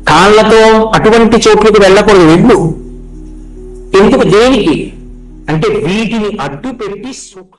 కాళ్ళతో అటువంటి చోట్లకు వెళ్ళకూడదు వెళ్ళు. ఎందుకు? దేనికి అంటే వీటిని అడ్డు పెట్టి